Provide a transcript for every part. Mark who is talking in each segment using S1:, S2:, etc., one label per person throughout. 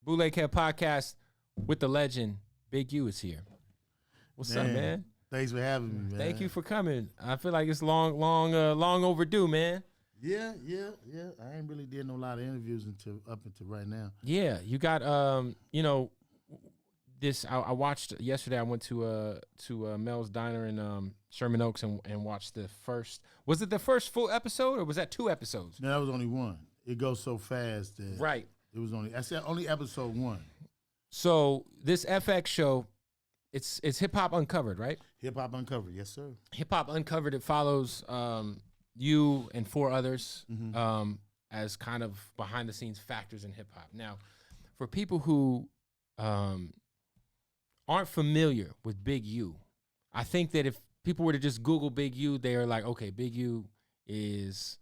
S1: Bootleg Kev Podcast with the legend. Big U is here. What's up, man?
S2: Thanks for having me, man.
S1: Thank you for coming. I feel like it's long overdue, man.
S2: Yeah. I ain't really did no lot of interviews up until right now.
S1: Yeah, you got this. I watched yesterday. I went to Mel's Diner in Sherman Oaks and watched the first. Was it the first full episode or was that 2 episodes?
S2: No, that was only 1. It goes so fast that
S1: right.
S2: It was only. I said only episode 1.
S1: So this FX show, it's Hip Hop Uncovered, right?
S2: Hip Hop Uncovered, yes sir.
S1: Hip Hop Uncovered. It follows you and 4 others as kind of behind the scenes factors in hip hop. Now, for people who aren't familiar with Big U, I think that if people were to just Google Big U, they are like, okay, Big U is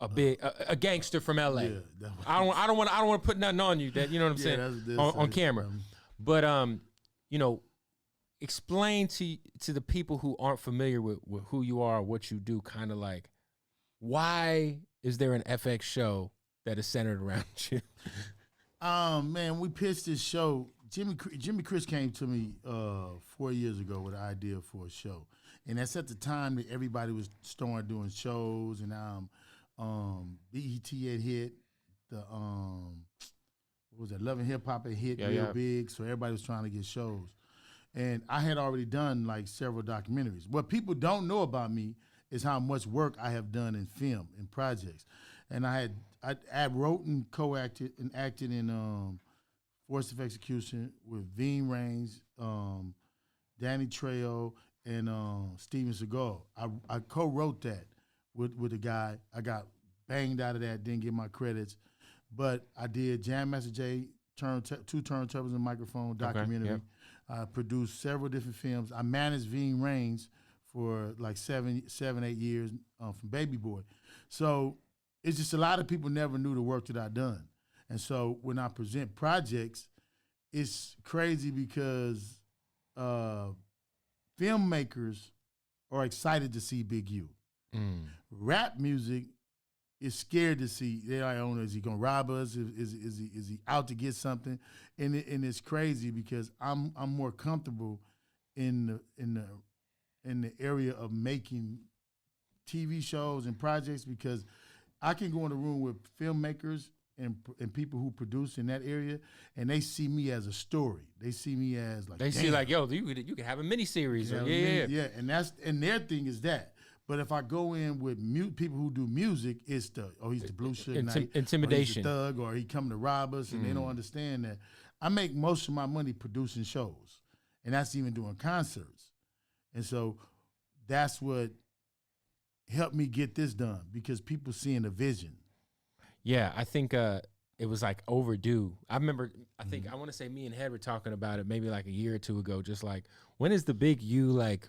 S1: a gangster from LA. Yeah, I don't want to put nothing on you that, you know what I'm saying, on camera. But explain to the people who aren't familiar with who you are, what you do, kind of like, why is there an FX show that is centered around you?
S2: Man, we pitched this show. Jimmy Chris came to me 4 years ago with an idea for a show, and that's at the time that everybody was starting doing shows, and BET had hit the what was that? Love and Hip Hop had hit real big, so everybody was trying to get shows, and I had already done like several documentaries. What people don't know about me is how much work I have done in film and projects, and I wrote and co-acted and acted in Force of Execution with Veen Raines, Danny Trejo, and Steven Seagal. I co-wrote that with a guy. I got banged out of that, didn't get my credits, but I did Jam Master Jay, 2 turntables and microphone documentary. Okay, yep. I produced several different films. I managed Veen Raines for like 7, 8 years from Baby Boy. So it's just a lot of people never knew the work that I done. And so when I present projects, it's crazy because filmmakers are excited to see Big U. Rap music is scared to see. They're like, oh, is he gonna rob us? Is he out to get something? And it's crazy because I'm more comfortable in the area of making TV shows and projects because I can go in a room with filmmakers and people who produce in that area, and they see me as a story. They see me as like,
S1: see like, yo, you could have a mini series.
S2: Yeah. And their thing is that. But if I go in with people who do music, it's he's the Blue Sugar Knight,
S1: intimidation,
S2: or he's a thug, or he coming to rob us, and they don't understand that. I make most of my money producing shows, and that's even doing concerts. And so that's what helped me get this done because people seeing the vision.
S1: Yeah, I think it was like overdue. I remember, I want to say me and Head were talking about it maybe like a year or 2 ago, just like, when is the Big U like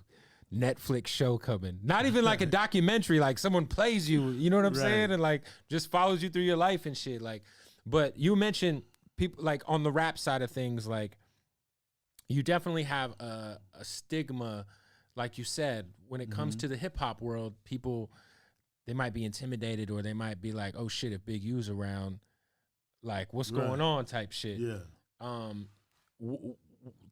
S1: Netflix show coming? Not even like a documentary, like someone plays you, you know what I'm saying? And like just follows you through your life and shit. Like, but you mentioned people like on the rap side of things, like you definitely have a stigma, like you said, when it comes to the hip hop world. People, they might be intimidated, or they might be like, oh shit, if Big U's around, like what's going on type shit.
S2: Yeah.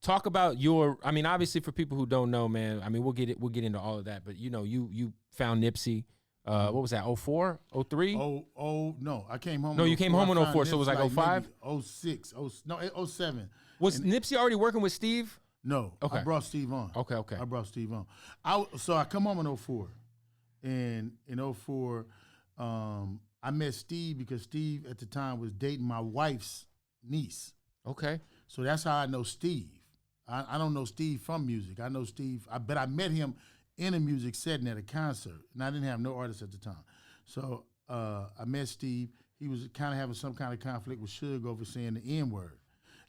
S1: Talk about your, I mean, obviously for people who don't know, man, I mean, we'll get into all of that, but you found Nipsey, what was that, 04, 03?
S2: No, I came home.
S1: No, you came home in 04, so it was like 05?
S2: 06, 07.
S1: Was Nipsey already working with Steve?
S2: No,
S1: okay.
S2: I brought Steve on.
S1: Okay.
S2: I brought Steve on. So I come home in 04. And in 04, I met Steve because Steve at the time was dating my wife's niece.
S1: Okay.
S2: So that's how I know Steve. I don't know Steve from music. I know Steve, but I met him in a music setting at a concert, and I didn't have no artist at the time. So I met Steve. He was kind of having some kind of conflict with Suge over saying the N-word.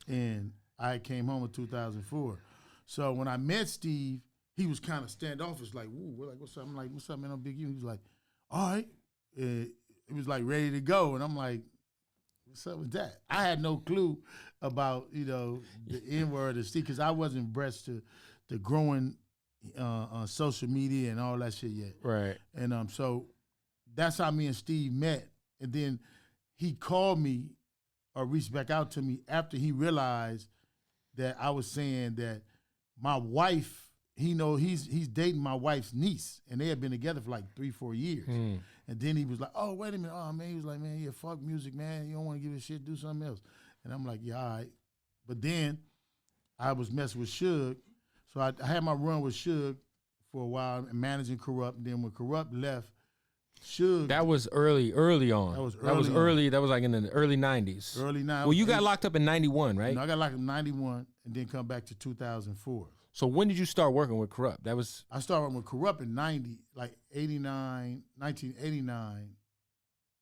S2: And I came home in 2004. So when I met Steve, he was kind of standoffish, like, "Woo, we're like, what's up?" I'm like, "What's up, man? I'm Big U." He was like, "All right." It was like ready to go, and I'm like, "What's up with that?" I had no clue about the N-word and Steve because I wasn't abreast to growing on social media and all that shit yet.
S1: Right.
S2: And so that's how me and Steve met, and then he called me reached back out to me after he realized that I was saying that my wife, he's dating my wife's niece, and they had been together for like 3-4 years. And then he was like, oh, wait a minute. Oh, man, he was like, man, yeah, fuck music, man. You don't want to give a shit, do something else. And I'm like, yeah, all right. But then I was messing with Suge. So I had my run with Suge for a while, managing Corrupt. And then when Corrupt left, Suge.
S1: That was early on.
S2: That was early.
S1: That was like in the early 90s.
S2: Early 90s.
S1: Well, you got locked up in 91, right?
S2: No, I got locked up in 91 and then come back to 2004.
S1: So when did you start working with Corrupt?
S2: I started working with Corrupt in 90, like 1989,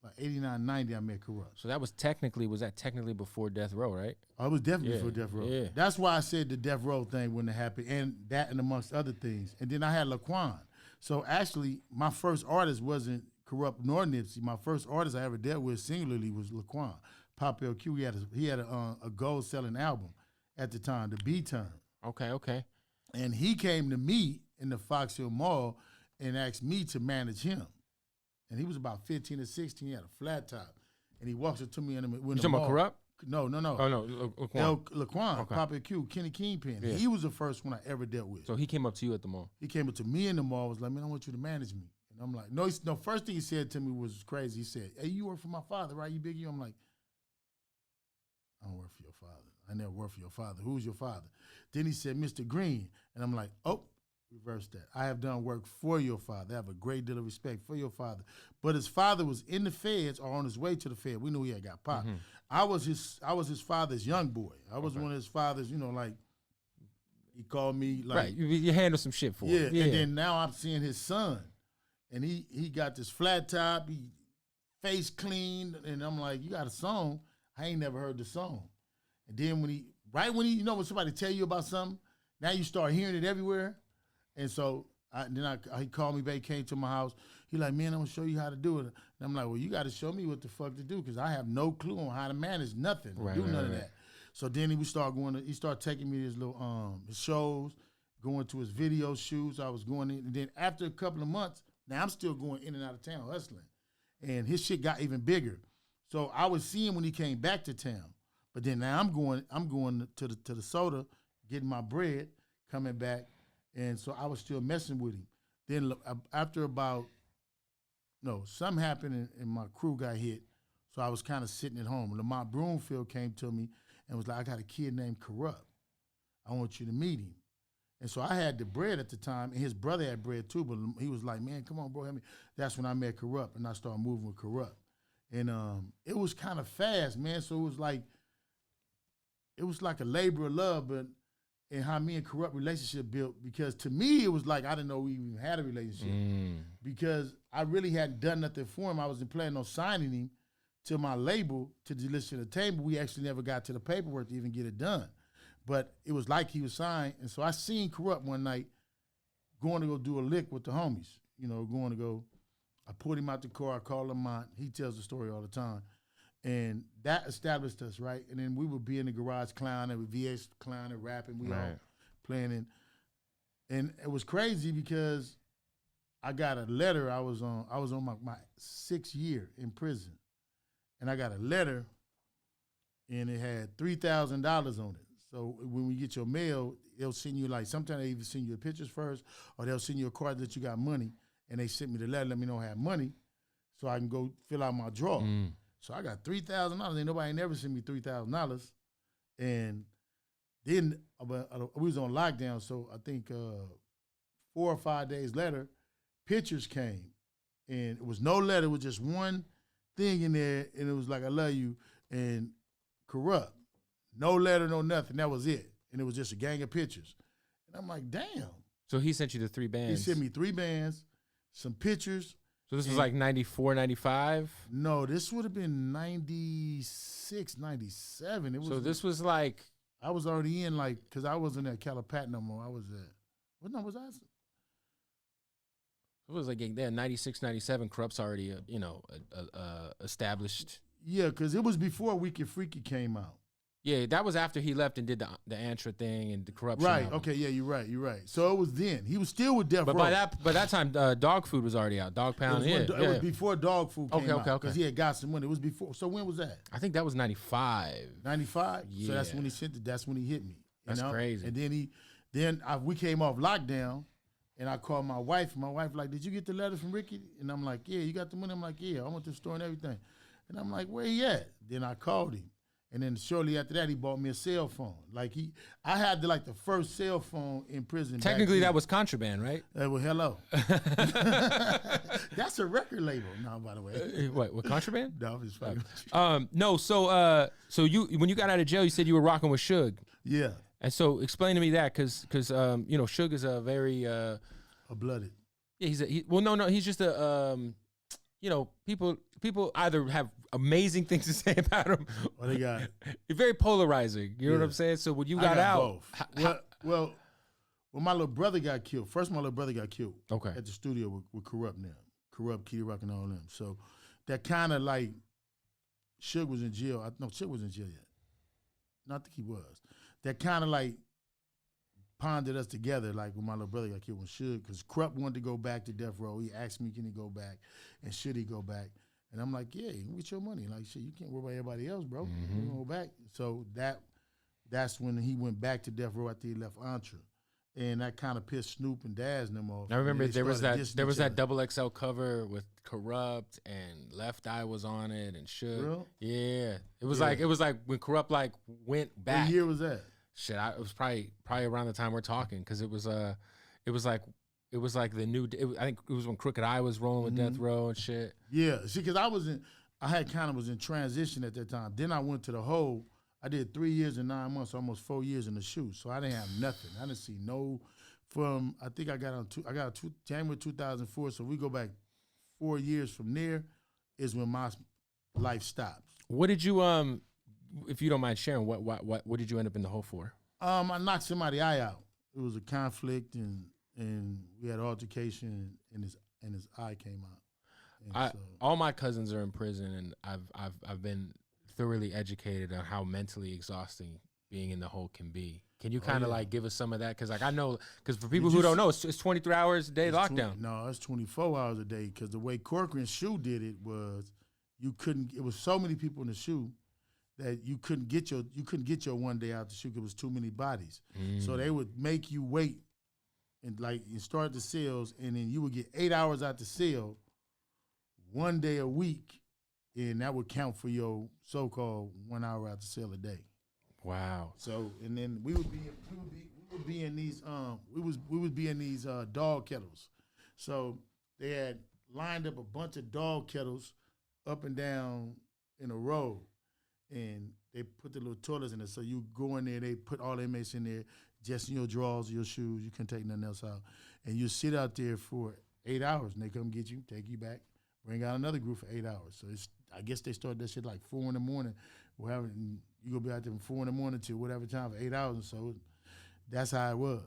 S2: like 89, 90, I met Corrupt.
S1: So was that technically before Death Row, right?
S2: Oh, it was definitely before Death Row.
S1: Yeah.
S2: That's why I said the Death Row thing wouldn't have happened, and that and amongst other things. And then I had Laquan. So actually, my first artist wasn't Corrupt nor Nipsey. My first artist I ever dealt with singularly was Laquan. Pop LQ, he had a gold-selling album at the time, the B-Turn.
S1: Okay.
S2: And he came to me in the Fox Hill Mall and asked me to manage him. And he was about 15 or 16. He had a flat top. And he walks up to me in the mall.
S1: You talking about Corrupt?
S2: No.
S1: Oh, no, Laquan.
S2: Laquan,
S1: Okay.
S2: Papa Q, Kenny Kingpin.
S1: Yeah.
S2: He was the first one I ever dealt with.
S1: So he came up to you at the mall?
S2: He came up to me in the mall, was like, man, I want you to manage me. And I'm like, no, first thing he said to me was crazy. He said, hey, you work for my father, right? You big you? I'm like, I don't work for your father. I never worked for your father. Who's your father? Then he said, Mr. Green. And I'm like, oh, reverse that. I have done work for your father. I have a great deal of respect for your father. But his father was in the feds or on his way to the fed. We knew he had got popped.
S1: Mm-hmm.
S2: I was his father's young boy. I was one of his father's, like, he called me like.
S1: Right, you handle some shit for him.
S2: Yeah, and then now I'm seeing his son. And he got this flat top, he face clean, and I'm like, you got a song? I ain't never heard the song. And then when he, when somebody tell you about something, now you start hearing it everywhere. And so he called me back, came to my house. He like, man, I'm gonna show you how to do it. And I'm like, well, you got to show me what the fuck to do because I have no clue on how to manage nothing, none of that. So then he started taking me to his little his shows, going to his video shoots. I was going in, and then after a couple of months, now I'm still going in and out of town hustling, and his shit got even bigger. So I was seeing when he came back to town. But then now I'm going to the soda, getting my bread, coming back, and so I was still messing with him. Then after something happened and my crew got hit, so I was kind of sitting at home. Lamont Broomfield came to me and was like, I got a kid named Corrupt. I want you to meet him. And so I had the bread at the time, and his brother had bread too, but he was like, man, come on, bro, help me. That's when I met Corrupt, and I started moving with Corrupt. And it was kind of fast, man, so it was like a labor of love, and how me and Corrupt relationship built, because to me, it was like I didn't know we even had a relationship because I really hadn't done nothing for him. I wasn't planning on signing him to my label, to Delicious Entertainment. We actually never got to the paperwork to even get it done. But it was like he was signed, and so I seen Corrupt one night going to go do a lick with the homies, I pulled him out the car, I called him out. He tells the story all the time. And that established us, right? And then we would be in the garage clowning, with VH clowning, rapping, we all playing. And it was crazy because I got a letter. I was on my 6th year in prison. And I got a letter, and it had $3,000 on it. So when we get your mail, they'll send you, like, sometimes they even send you the pictures first, or they'll send you a card that you got money. And they sent me the letter, let me know I have money, so I can go fill out my draw. So I got $3,000. Ain't nobody never sent me $3,000. And then we was on lockdown, so I think 4 or 5 days later, pictures came. And it was no letter, it was just one thing in there, and it was like, I love you, and Corrupt. No letter, no nothing, that was it. And it was just a gang of pictures. And I'm like, damn.
S1: So he sent you the 3 bands?
S2: He sent me 3 bands, some pictures.
S1: So this was like 94, 95?
S2: No, this would have been 96, 97.
S1: This was like...
S2: I was already in, like, because I wasn't at Calipat no more. I was at... What number was I?
S1: It was like, yeah, 96, 97, Corrupt's already, established.
S2: Yeah, because it was before Wicked Freaky came out.
S1: Yeah, that was after he left and did the Antra thing and the corruption.
S2: Right.
S1: album.
S2: Okay. Yeah, you're right. So it was then. He was still with Death
S1: But
S2: Row.
S1: by that time, Dog Food was already out. Dog Pound.
S2: It was before Dog Food came out.
S1: Okay.
S2: Because he had got some money. It was before. So when was that?
S1: I think that was 95.
S2: 95.
S1: Yeah.
S2: So that's when he sent it. That's when he hit me.
S1: That's crazy.
S2: And then we came off lockdown, and I called my wife. And my wife like, "Did you get the letter from Ricky?" And I'm like, "Yeah, you got the money." I'm like, "Yeah, I went to the store and everything." And I'm like, "Where he at?" Then I called him. And then shortly after that, he bought me a cell phone. I had the first cell phone in prison.
S1: Technically, that was contraband, right?
S2: Well, hello. That's a record label. No, by the way.
S1: What contraband?
S2: No, it's fine.
S1: No. So you when you got out of jail, you said you were rocking with Suge.
S2: Yeah.
S1: And so explain to me that, because Suge is a very
S2: a blooded.
S1: Yeah, he's just a people either have amazing things to say about him.
S2: Or they got
S1: it's very polarizing. You know what I'm saying? So when you got out,
S2: both. Well, when my little brother got killed, first my little brother got killed.
S1: Okay.
S2: At the studio with Corrupt now, Corrupt, Kitty Rock, and all them. So that kind of Suge was in jail. No, Suge was in jail yet. Not think he was. That kind of pondered us together, when my little brother got killed, when Suge, because Corrupt wanted to go back to Death Row. He asked me, can he go back, and should he go back? And I'm like, yeah, you can get your money. Shit, you can't worry about everybody else, bro.
S1: Mm-hmm.
S2: You go back. So that's when he went back to Death Row after he left Antra. And that kind of pissed Snoop and Daz and them off.
S1: I remember there was that XXL cover with Corrupt and Left Eye was on it and Suge.
S2: Real?
S1: Yeah. It was like when Corrupt went back.
S2: What year was that?
S1: Shit, it was probably around the time we're talking, because it was like the new. I think it was when Crooked Eye was rolling with Death Row and shit.
S2: Yeah, see, because I was in transition at that time. Then I went to the Hole. I did 3 years and 9 months, almost 4 years in the shoot. So I didn't have nothing. I didn't see I think I got January 2004. So we go back 4 years from there is when my life stops.
S1: What did you if you don't mind sharing, what did you end up in the hole for?
S2: I knocked somebody's eye out. It was a conflict, and we had an altercation, and his eye came out.
S1: All my cousins are in prison, and I've been thoroughly educated on how mentally exhausting being in the hole can be. Can you kind of give us some of that? Because I know, because for people who don't know, it's 23 hours a day lockdown.
S2: No, it's 24 hours a day. Because the way Corcoran's shoe did it was, it was so many people in the shoe that you couldn't get your 1 day out the shoe because it was too many bodies. So they would make you wait and you start the cells, and then you would get 8 hours out the cell 1 day a week, and that would count for your so-called 1 hour out the cell a day.
S1: Wow.
S2: So, and then we would be in these dog kettles. So they had lined up a bunch of dog kettles up and down in a row, and they put the little toilets in there. So you go in there, they put all the inmates in there, just in your drawers, your shoes. You couldn't take nothing else out, and you sit out there for 8 hours, and they come get you, take you back, bring out another group for 8 hours. So I guess they started that shit 4 in the morning, whatever. And you go be out there from 4 in the morning to whatever time for 8 hours. And so that's how it was.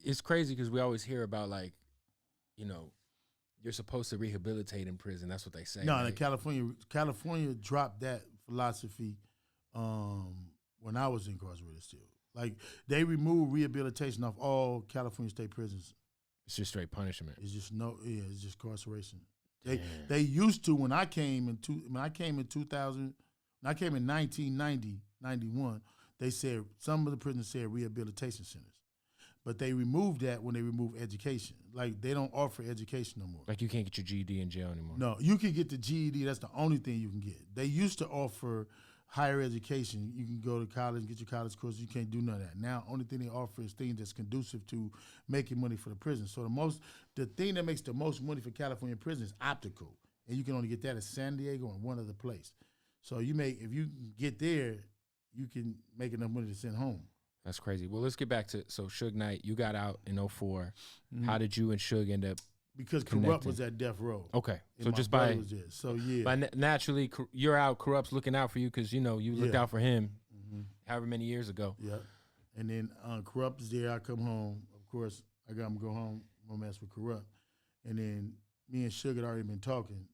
S1: It's crazy because we always hear about you're supposed to rehabilitate in prison. That's what they say.
S2: No,
S1: right?
S2: California dropped that philosophy when I was incarcerated still. They removed rehabilitation off all California state prisons.
S1: It's just straight punishment.
S2: It's just it's just incarceration. They used to when I came in 2000, when I came in 1990, 91, they said some of the prisons said rehabilitation centers. But they removed that when they removed education. They don't offer education no more.
S1: You can't get your GED in jail anymore.
S2: No, you can get the GED. That's the only thing you can get. They used to offer higher education. You can go to college, get your college course. You can't do none of that. Now, only thing they offer is things that's conducive to making money for the prison. So the thing that makes the most money for California prison is optical, and you can only get that at San Diego and one other place. So if you get there, you can make enough money to send home.
S1: That's crazy. Well, let's get back to Suge Knight. You got out in 2004. Mm-hmm. How did you and Suge end up?
S2: Because
S1: connecting?
S2: Corrupt was at Death Row.
S1: Okay,
S2: so just by was there. So yeah,
S1: but naturally you're out. Corrupt's looking out for you because you looked out for him, however many years ago.
S2: Yeah, and then Corrupt is there. I come home. Of course, I got him to go home. I'm mess with Corrupt, and then me and Suge had already been talking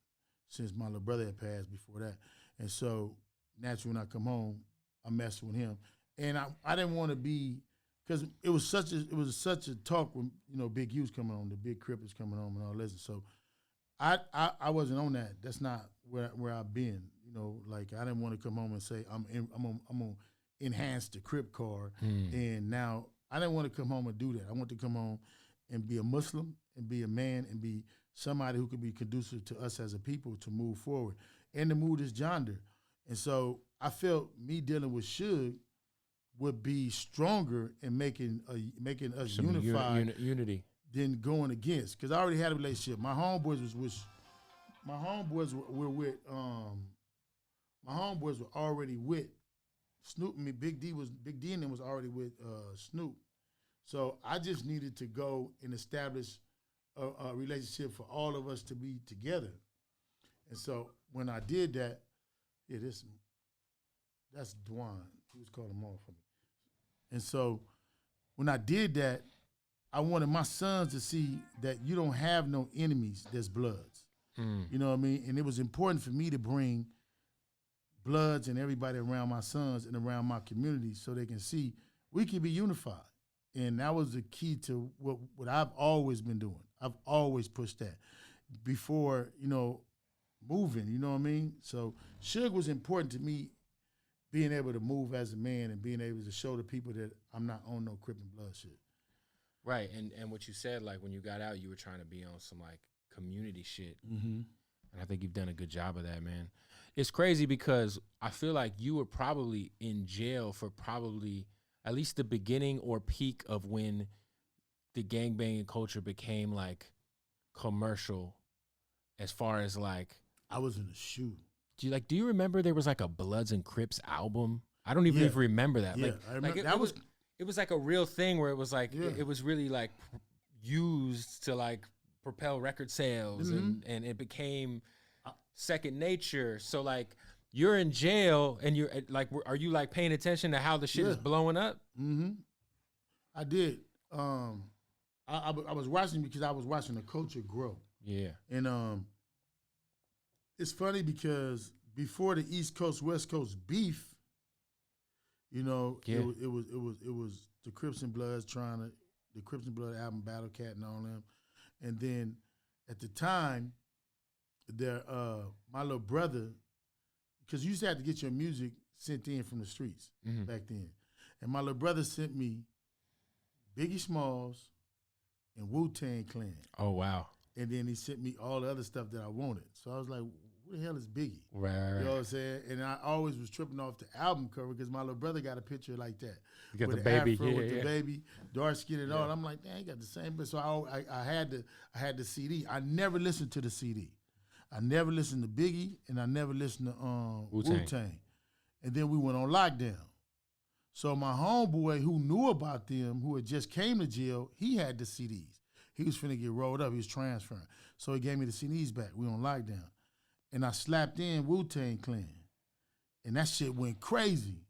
S2: since my little brother had passed before that, and so naturally when I come home, I'm messing with him. And I didn't want to be, because it was such a talk when, you know, Big U's coming on, the Big Crip is coming on and all this. So I wasn't on that. That's not where I've been. You know, like I didn't want to come home and say I'm gonna enhance the Crip card. And now I didn't want to come home and do that. I want to come home and be a Muslim and be a man and be somebody who could be conducive to us as a people to move forward and to move this genre. And so I felt me dealing with Suge would be stronger in making us unified
S1: unity
S2: than going against. Because I already had a relationship. My homeboys were already with Snoop. I mean, Big D and them was already with Snoop. So I just needed to go and establish a relationship for all of us to be together. And so when I did that, that's Dwan. He was calling them all for me. And so when I did that, I wanted my sons to see that you don't have no enemies that's Bloods. You know what I mean? And it was important for me to bring Bloods and everybody around my sons and around my community so they can see we can be unified. And that was the key to what I've always been doing. I've always pushed that before, you know, moving, you know what I mean? So Suge was important to me, being able to move as a man and being able to show the people that I'm not on no Crip and Blood shit.
S1: Right, and what you said, like when you got out, you were trying to be on some like community shit. And I think you've done a good job of that, man. It's crazy because I feel like you were probably in jail for probably at least the beginning or peak of when the gangbanging culture became like commercial, as far as like
S2: I was in a shoe.
S1: Do you remember there was like a Bloods and Crips album? I don't even remember that.
S2: Yeah,
S1: like,
S2: I remember.
S1: Like it was like a real thing where it was like it was really like used to like propel record sales and it became second nature. So like you're in jail and you're like, are you like paying attention to how the shit is blowing up?
S2: I did. I was watching because I was watching the culture grow.
S1: Yeah.
S2: And it's funny because before the East Coast West Coast beef, you know, it was the Crips and Bloods the Crips and Blood album, Battle Cat and all them. And then at the time, my little brother, because you used to have to get your music sent in from the streets back then. And my little brother sent me Biggie Smalls and Wu-Tang Clan.
S1: Oh, wow.
S2: And then he sent me all the other stuff that I wanted. So I was like, what the hell is Biggie?
S1: Right.
S2: You know what I'm saying? And I always was tripping off the album cover because my little brother got a picture like that.
S1: You got
S2: with
S1: the baby.
S2: Afro, with the baby, dark skin and all. I'm like, dang, he got the same. But so I had the CD. I never listened to the CD. I never listened to Biggie, and I never listened to Wu-Tang. And then we went on lockdown. So my homeboy who knew about them, who had just came to jail, he had the CDs. He was finna get rolled up. He was transferring. So he gave me the CDs back. We on lockdown. And I slapped in Wu-Tang Clan. And that shit went crazy.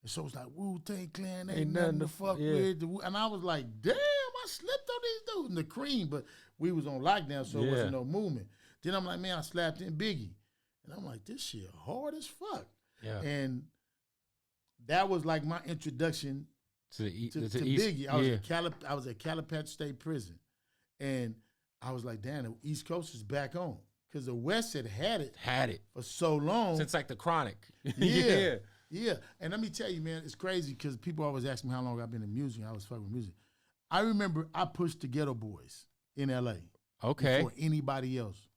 S2: And so it's like, Wu-Tang Clan ain't nothing to fuck with. And I was like, damn, I slipped on these dudes in the cream. But we was on lockdown, so it wasn't no movement. Then I'm like, man, I slapped in Biggie. And I'm like, this shit hard as fuck. Yeah. And that was like my introduction to Biggie. I was at Calipatch State Prison. And I was like, damn, the East Coast is back on. Because the West had it for so long.
S1: Since like the Chronic.
S2: Yeah. And let me tell you, man, it's crazy because people always ask me how long I've been in music. I was fucking with music. I remember I pushed the Ghetto Boys in L.A.
S1: Okay.
S2: Before anybody else.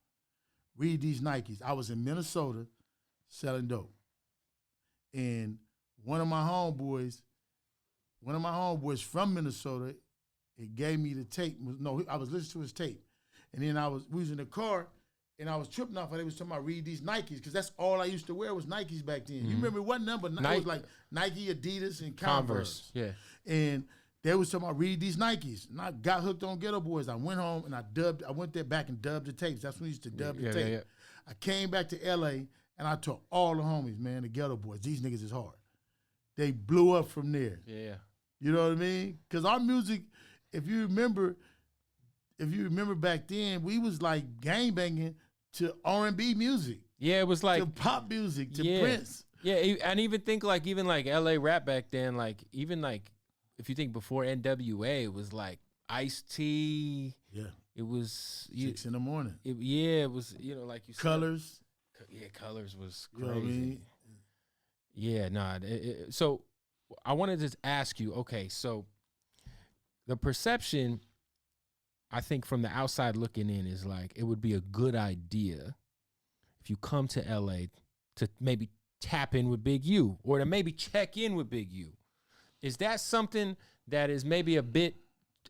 S2: Read these Nikes. I was in Minnesota selling dope. And one of my homeboys from Minnesota, it gave me the tape. I was listening to his tape. And then we was in the car, and I was tripping off, and they was talking about read these Nikes, because that's all I used to wear was Nikes back then. You remember what number? It was like Nike, Adidas, and Converse.
S1: Yeah.
S2: And they was talking about read these Nikes. And I got hooked on Ghetto Boys. I went home, and I went there back and dubbed the tapes. That's when we used to dub the tape. Yeah. I came back to L.A., and I told all the homies, man, the Ghetto Boys, these niggas is hard. They blew up from there.
S1: Yeah.
S2: You know what I mean? Because our music, if you remember back then, we was like gangbanging to R&B music.
S1: Yeah, it was like
S2: to pop music, to Prince.
S1: Yeah, and even think like LA rap back then, like even like if you think before NWA, it was like Ice-T.
S2: Yeah.
S1: It was
S2: 6 in the morning.
S1: It was like you said.
S2: Colors.
S1: Yeah, Colors was crazy.
S2: You know what I mean?
S1: Yeah, nah. So I wanted to ask you, okay, so the perception, I think from the outside looking in, is like it would be a good idea if you come to LA to maybe tap in with Big U or to maybe check in with Big U. Is that something that is maybe a bit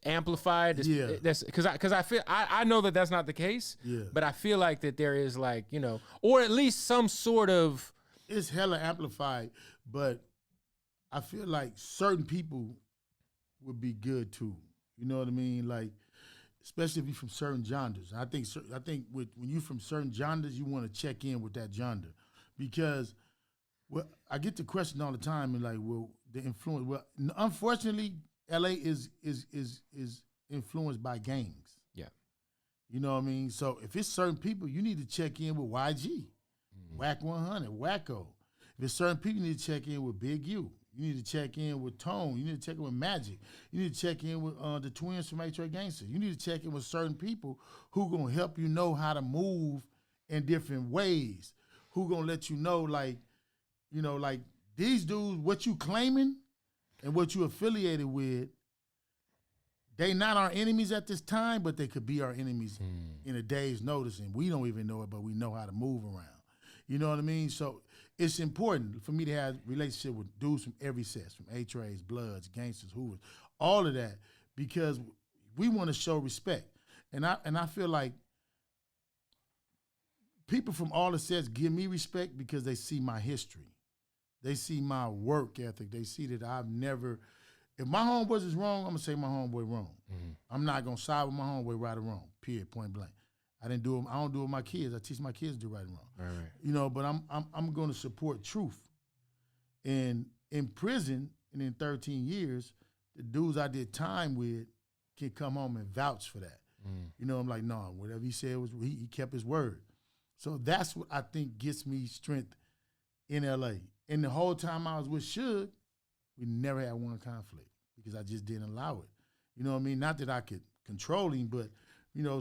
S1: amplified?
S2: Yeah.
S1: That's because I feel I know that that's not the case.
S2: Yeah.
S1: But I feel like that there is like, or at least some sort of.
S2: It's hella amplified, but I feel like certain people would be good too. You know what I mean? Like, especially if you're from certain genres. I think when you're from certain genres, you want to check in with that genre, because I get the question all the time, and like, well, the influence. Well, unfortunately, LA is influenced by gangs.
S1: Yeah.
S2: You know what I mean? So if it's certain people, you need to check in with YG, Whack 100, Wacko. If it's certain people, you need to check in with Big U. You need to check in with Tone. You need to check in with Magic. You need to check in with the twins from H.R. Gangster. You need to check in with certain people who gonna help you know how to move in different ways. Who gonna let you know, like, like these dudes, what you claiming and what you affiliated with, they not our enemies at this time, but they could be our enemies in a day's notice, and we don't even know it, but we know how to move around. You know what I mean? So it's important for me to have a relationship with dudes from every sex, from H-Rays, Bloods, Gangsters, Hoovers, all of that, because we want to show respect. And I feel like people from all the sets give me respect because they see my history. They see my work ethic. They see that I've never, if my homeboys is wrong, I'm going to say my homeboy wrong. Mm-hmm. I'm not going to side with my homeboy right or wrong, period, point blank. I don't do it with my kids. I teach my kids to do right and wrong. Right. But I'm going to support truth. And in prison, and in 13 years, the dudes I did time with can come home and vouch for that. I'm like, no, whatever he said was he kept his word. So that's what I think gets me strength in LA. And the whole time I was with Suge, we never had one conflict because I just didn't allow it. You know what I mean? Not that I could control him, but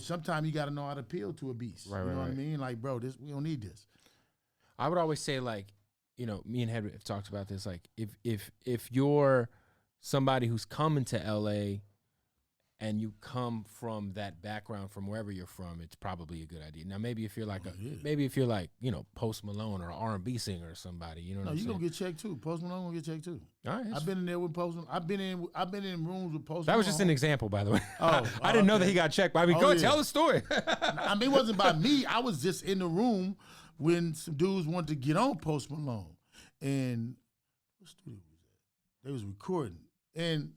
S2: sometimes you got to know how to appeal to a beast. Right, what I mean? Like, bro, we don't need this.
S1: I would always say, like, me and Hedrick have talked about this. Like, if you're somebody who's coming to LA and you come from that background from wherever you're from, it's probably a good idea. Now, maybe if you're like Post Malone or an R&B singer or somebody, you know what I'm saying?
S2: No, you gonna get checked too. Post Malone gonna get checked too.
S1: All right,
S2: I've been in there with Post Malone. I've been in rooms with Post Malone.
S1: That was just an example, by the way.
S2: Oh,
S1: I didn't know that he got checked. I mean, go tell the story.
S2: I mean, it wasn't by me. I was just in the room when some dudes wanted to get on Post Malone, and what studio was that? They was recording, and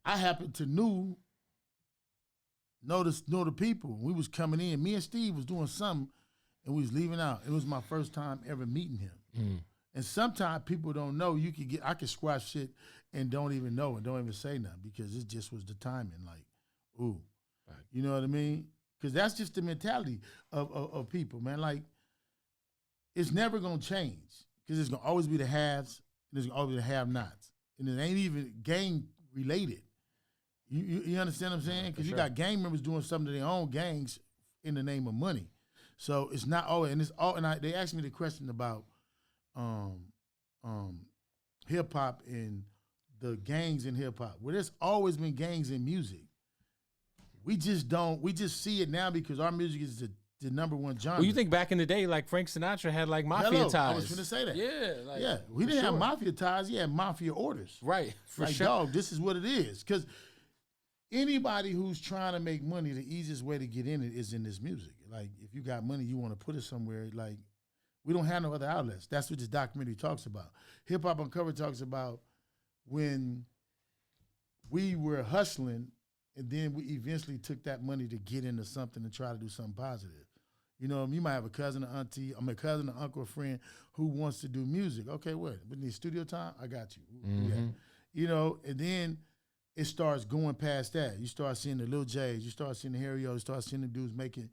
S2: I happened to know the people. We was coming in. Me and Steve was doing something, and we was leaving out. It was my first time ever meeting him. And sometimes people don't know. I could squash shit and don't even know and don't even say nothing because it just was the timing. Like, ooh, right. You know what I mean? Because that's just the mentality of people, man. Like, it's never gonna change because it's gonna always be the haves and there's gonna always be the have-nots, and it ain't even gang related. You understand what I'm saying? Because you got gang members doing something to their own gangs in the name of money. So it's not always, and it's all. And they asked me the question about hip hop and the gangs in hip hop. Well, there's always been gangs in music. We just see it now because our music is the number one genre.
S1: Well, you think back in the day, like Frank Sinatra had like mafia ties.
S2: I was going to say that.
S1: Yeah,
S2: we didn't have mafia ties. He had mafia orders.
S1: Right, for
S2: like,
S1: sure.
S2: Dog, this is what it is. Because anybody who's trying to make money, the easiest way to get in it is in this music. Like, if you got money, you want to put it somewhere. Like, we don't have no other outlets. That's what this documentary talks about. Hip Hop Uncovered talks about when we were hustling, and then we eventually took that money to get into something and try to do something positive. You might have a cousin, or auntie, a cousin, or uncle, or friend who wants to do music. Okay, what? We need studio time? I got you. And then it starts going past that. You start seeing the Lil J's, you start seeing the Harry O's, you start seeing the dudes making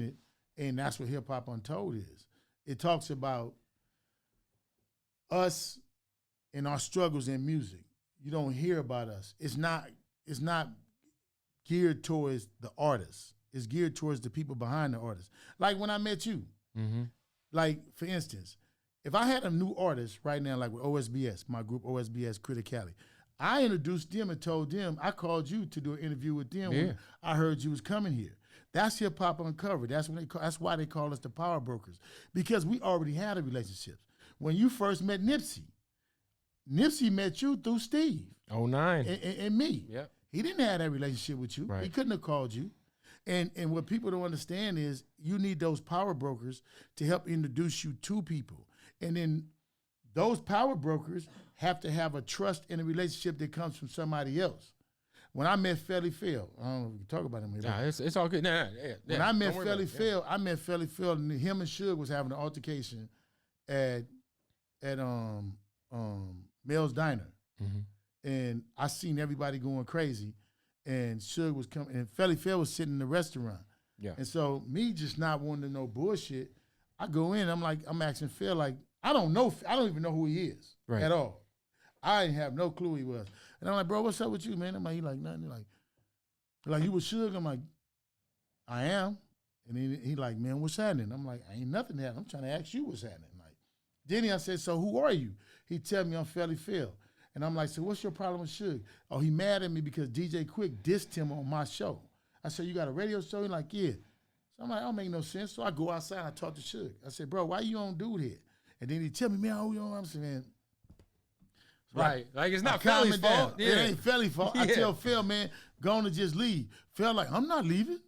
S2: it, and that's what Hip Hop Untold is. It talks about us and our struggles in music. You don't hear about us. It's not geared towards the artists. It's geared towards the people behind the artists. Like when I met you, like for instance, if I had a new artist right now, like with OSBS, my group OSBS Criticality, I introduced them and told them, I called you to do an interview with them when I heard you was coming here. That's Hip Hop Uncovered. That's why they call us the Power Brokers, because we already had a relationship. When you first met Nipsey met you through Steve.
S1: 09.
S2: And me.
S1: Yep.
S2: He didn't have that relationship with you.
S1: Right.
S2: He couldn't have called you. And what people don't understand is you need those power brokers to help introduce you to people. And then those power brokers have to have a trust in a relationship that comes from somebody else. When I met Felly Phil, I don't know if we can talk about him here.
S1: Nah, it's all good.
S2: When I met Felly Phil, and him and Suge was having an altercation at Mel's Diner. And I seen everybody going crazy. And Suge was coming, and Felly Phil was sitting in the restaurant. Yeah. And so me just not wanting to know bullshit, I go in, I'm asking Phil, like, I don't even know who he is at all. I didn't have no clue who he was. And I'm like, bro, what's up with you, man? I'm like, he like, nothing. Like, you with Suge? I'm like, I am. And he like, man, what's happening? I'm like, ain't nothing happening. I'm trying to ask you what's happening. Like, then I said, so who are you? He tell me I'm Felly Phil. And I'm like, so what's your problem with Suge? Oh, he mad at me because DJ Quick dissed him on my show. I said, you got a radio show? He's like, yeah. So I'm like, that don't make no sense. So I go outside and I talk to Suge. I said, bro, why you on dude here? And then he tell me, man, who you on? I'm saying, man. So
S1: right. Like, it's not Felly's fault.
S2: Yeah. It ain't Felly's fault. Yeah. I tell Phil, man, go on and just leave. Phil like, I'm not leaving.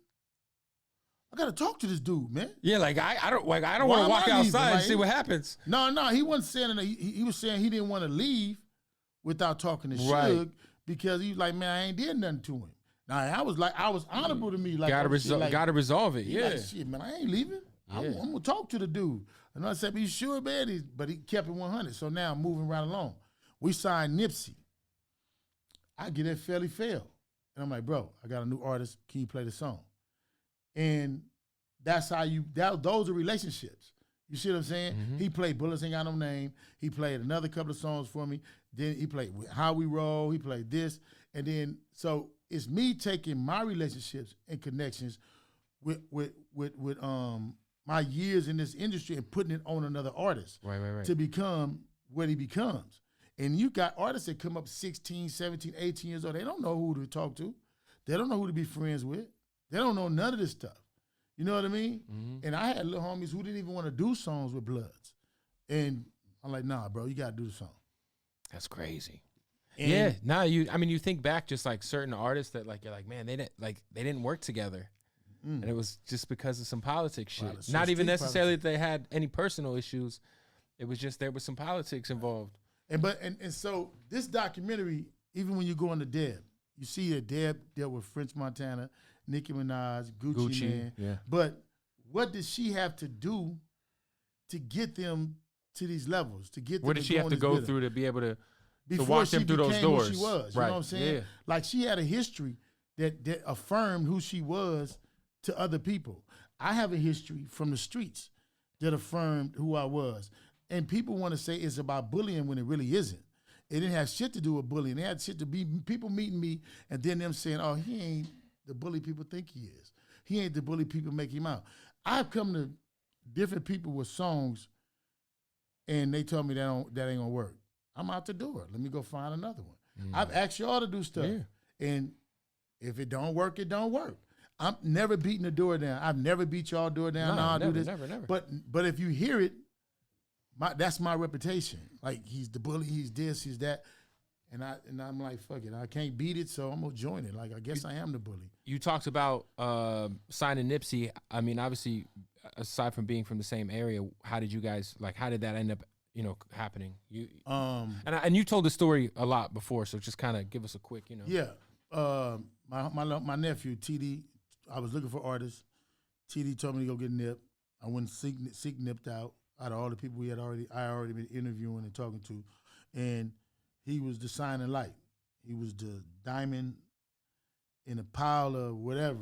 S2: I gotta talk to this dude, man.
S1: Yeah, like I don't want to walk outside and see what happens.
S2: No, he wasn't saying that. He was saying he didn't want to leave without talking to Suge, because he was like, man, I ain't did nothing to him. Now I was honorable to me. Like, gotta
S1: resolve it. Yeah,
S2: like, shit, man, I ain't leaving. Yeah. I'm gonna talk to the dude. And I said, "Be sure, man." But he kept it 100. So now I'm moving right along. We signed Nipsey. I get at Felly Phil, and I'm like, bro, I got a new artist. Can you play the song? And that's how those are relationships. You see what I'm saying? He played Bullets Ain't Got No Name. He played another couple of songs for me. Then he played How We Roll. He played this. And then, so it's me taking my relationships and connections with my years in this industry and putting it on another artist to become what he becomes. And you got artists that come up 16, 17, 18 years old. They don't know who to talk to. They don't know who to be friends with. They don't know none of this stuff. You know what I mean? And I had little homies who didn't even want to do songs with Bloods. And I'm like, nah, bro, you got to do the song.
S1: That's crazy. And you think back just like certain artists that like, you're like, man, they didn't work together. And it was just because of some politics shit. Not even necessarily that they had any personal issues. It was just there was some politics involved.
S2: And so this documentary, even when you go into Deb, you see that Deb dealt with French Montana, Nicki Minaj, Gucci Man. Yeah. But what did she have to do to get them to these levels? To get them
S1: what did she have to go through to be able to walk them through those doors?
S2: Who she was, you know what I'm saying? Yeah. Like, she had a history that affirmed who she was to other people. I have a history from the streets that affirmed who I was. And people want to say it's about bullying when it really isn't. It didn't have shit to do with bullying. It had shit to be people meeting me and then them saying, oh, he ain't the bully people think he is. He ain't the bully people make him out. I've come to different people with songs and they told me that ain't gonna work. I'm out the door. Let me go find another one. I've asked y'all to do stuff. Yeah. And if it don't work, it don't work. I'm never beating the door down. I've never beat y'all door down. No, I'll do this. Never. But if you hear it, that's my reputation. Like, he's the bully, he's this, he's that. And I'm like, fuck it, I can't beat it, so I'm gonna join it. Like, I guess I am the bully.
S1: You talked about signing Nipsey. I mean, obviously, aside from being from the same area, how did that end up, happening? And you told the story a lot before, so just kind of give us a quick,
S2: Yeah. My nephew, TD, I was looking for artists. TD told me to go get Nip. I went and seek Nipped out of all the people I already been interviewing and talking to. And he was the shining light. He was the diamond in a pile of whatever.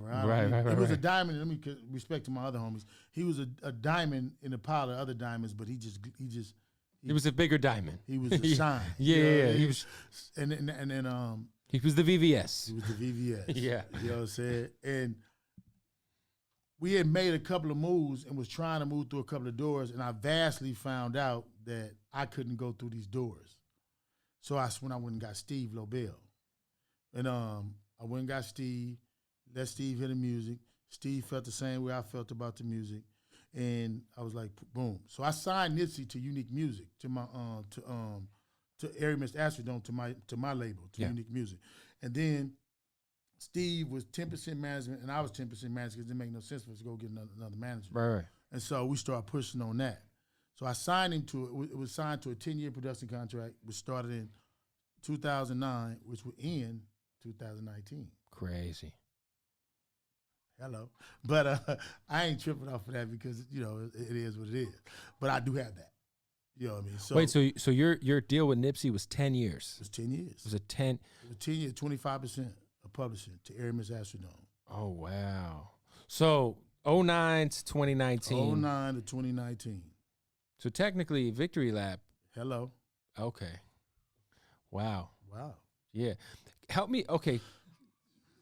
S2: It was a diamond. Let me respect to my other homies. He was a diamond in a pile of other diamonds, but he just
S1: He was a bigger diamond.
S2: He was a shine.
S1: Yeah.
S2: He was, and then
S1: he was the VVS.
S2: He was the VVS.
S1: Yeah.
S2: You know what I'm saying? And we had made a couple of moves and was trying to move through a couple of doors, and I vastly found out that I couldn't go through these doors. So that's when I went and got Steve Lobel. And I went and got Steve, let Steve hear the music. Steve felt the same way I felt about the music. And I was like, boom. So I signed Nipsey to Unique Music, to my to Aramis Astrodome, to my label, to Unique Music. And then Steve was 10% management, and I was 10% management because it didn't make no sense for us to go get another manager.
S1: Right.
S2: And so we started pushing on that. So I signed him to it was signed to a 10-year production contract, which started in 2009, which would end 2019.
S1: Crazy.
S2: Hello. But I ain't tripping off of that because, you know, it is what it is. But I do have that. You know what I mean? So
S1: wait, so your deal with Nipsey was 10 years?
S2: It was 10 years.
S1: It was a 10?
S2: It was 10 years, 25% of publishing to Aramis Astrodome.
S1: Oh, wow. So 09 to 2019.
S2: 09 to 2019.
S1: So technically, Victory Lap.
S2: Hello.
S1: Okay. Wow.
S2: Wow.
S1: Yeah. Help me. Okay.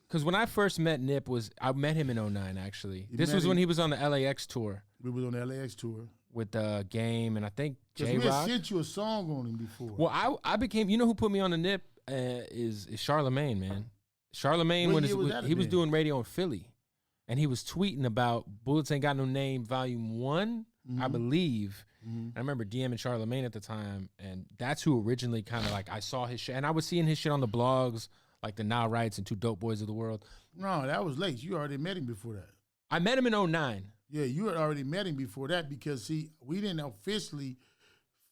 S1: Because when I first met Nip, I met him in 09, actually. This was when he was on the LAX tour.
S2: We was on the LAX tour.
S1: With Game and I think J-Rock.
S2: We had sent you a song on him before.
S1: Well, I became, you know who put me on the Nip is Charlemagne, man. Charlemagne, when he was doing radio in Philly. And he was tweeting about Bullets Ain't Got No Name, Volume 1, I believe. I remember DMing Charlemagne at the time, and that's who originally kind of like, I saw his shit. And I was seeing his shit on the blogs, like the Now Rights and Two Dope Boys of the World.
S2: No, that was late. You already met him before that.
S1: I met him in 09.
S2: Yeah, you had already met him before that because, see, we didn't officially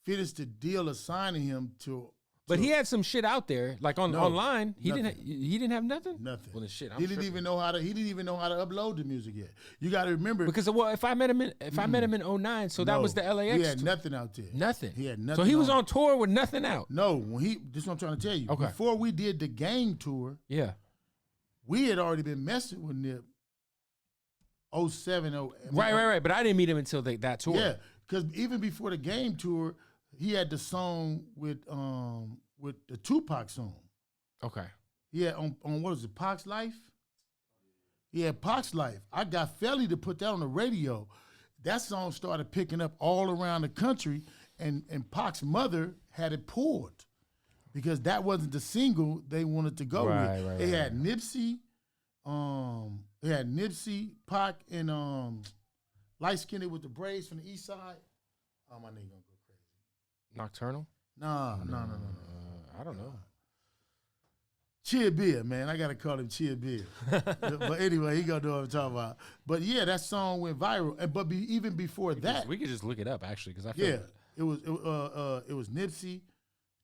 S2: finish the deal of signing him to.
S1: But he had some shit out there, like online. He
S2: nothing.
S1: didn't have nothing.
S2: Nothing.
S1: Well, the shit.
S2: He didn't even know how to upload the music yet. You got to remember
S1: because if I met him in 09, so that was the LAX.
S2: He had nothing out there.
S1: Nothing.
S2: He had nothing.
S1: So he was on tour with nothing out.
S2: No, this is what I'm trying to tell you.
S1: Okay.
S2: Before we did the Game tour, we had already been messing with Nip. 07,
S1: right. But I didn't meet him until that tour.
S2: Yeah, because even before the Game tour, he had the song with the Tupac song.
S1: Okay.
S2: Yeah, on what is it, Pac's Life? Yeah, Pac's Life. I got Felly to put that on the radio. That song started picking up all around the country, and Pac's mother had it pulled because that wasn't the single they wanted to go with. They had Nipsey. They had Nipsey, Pac, and light skinned with the braids from the east side. Oh, my nigga gonna go crazy.
S1: Nocturnal?
S2: No.
S1: I don't know.
S2: Chia Beer, man. I gotta call him Chia Beer. But anyway, he gonna know what I'm talking about. But yeah, that song went viral. But even before that,
S1: we could just look it up actually, because I feel
S2: it was Nipsey,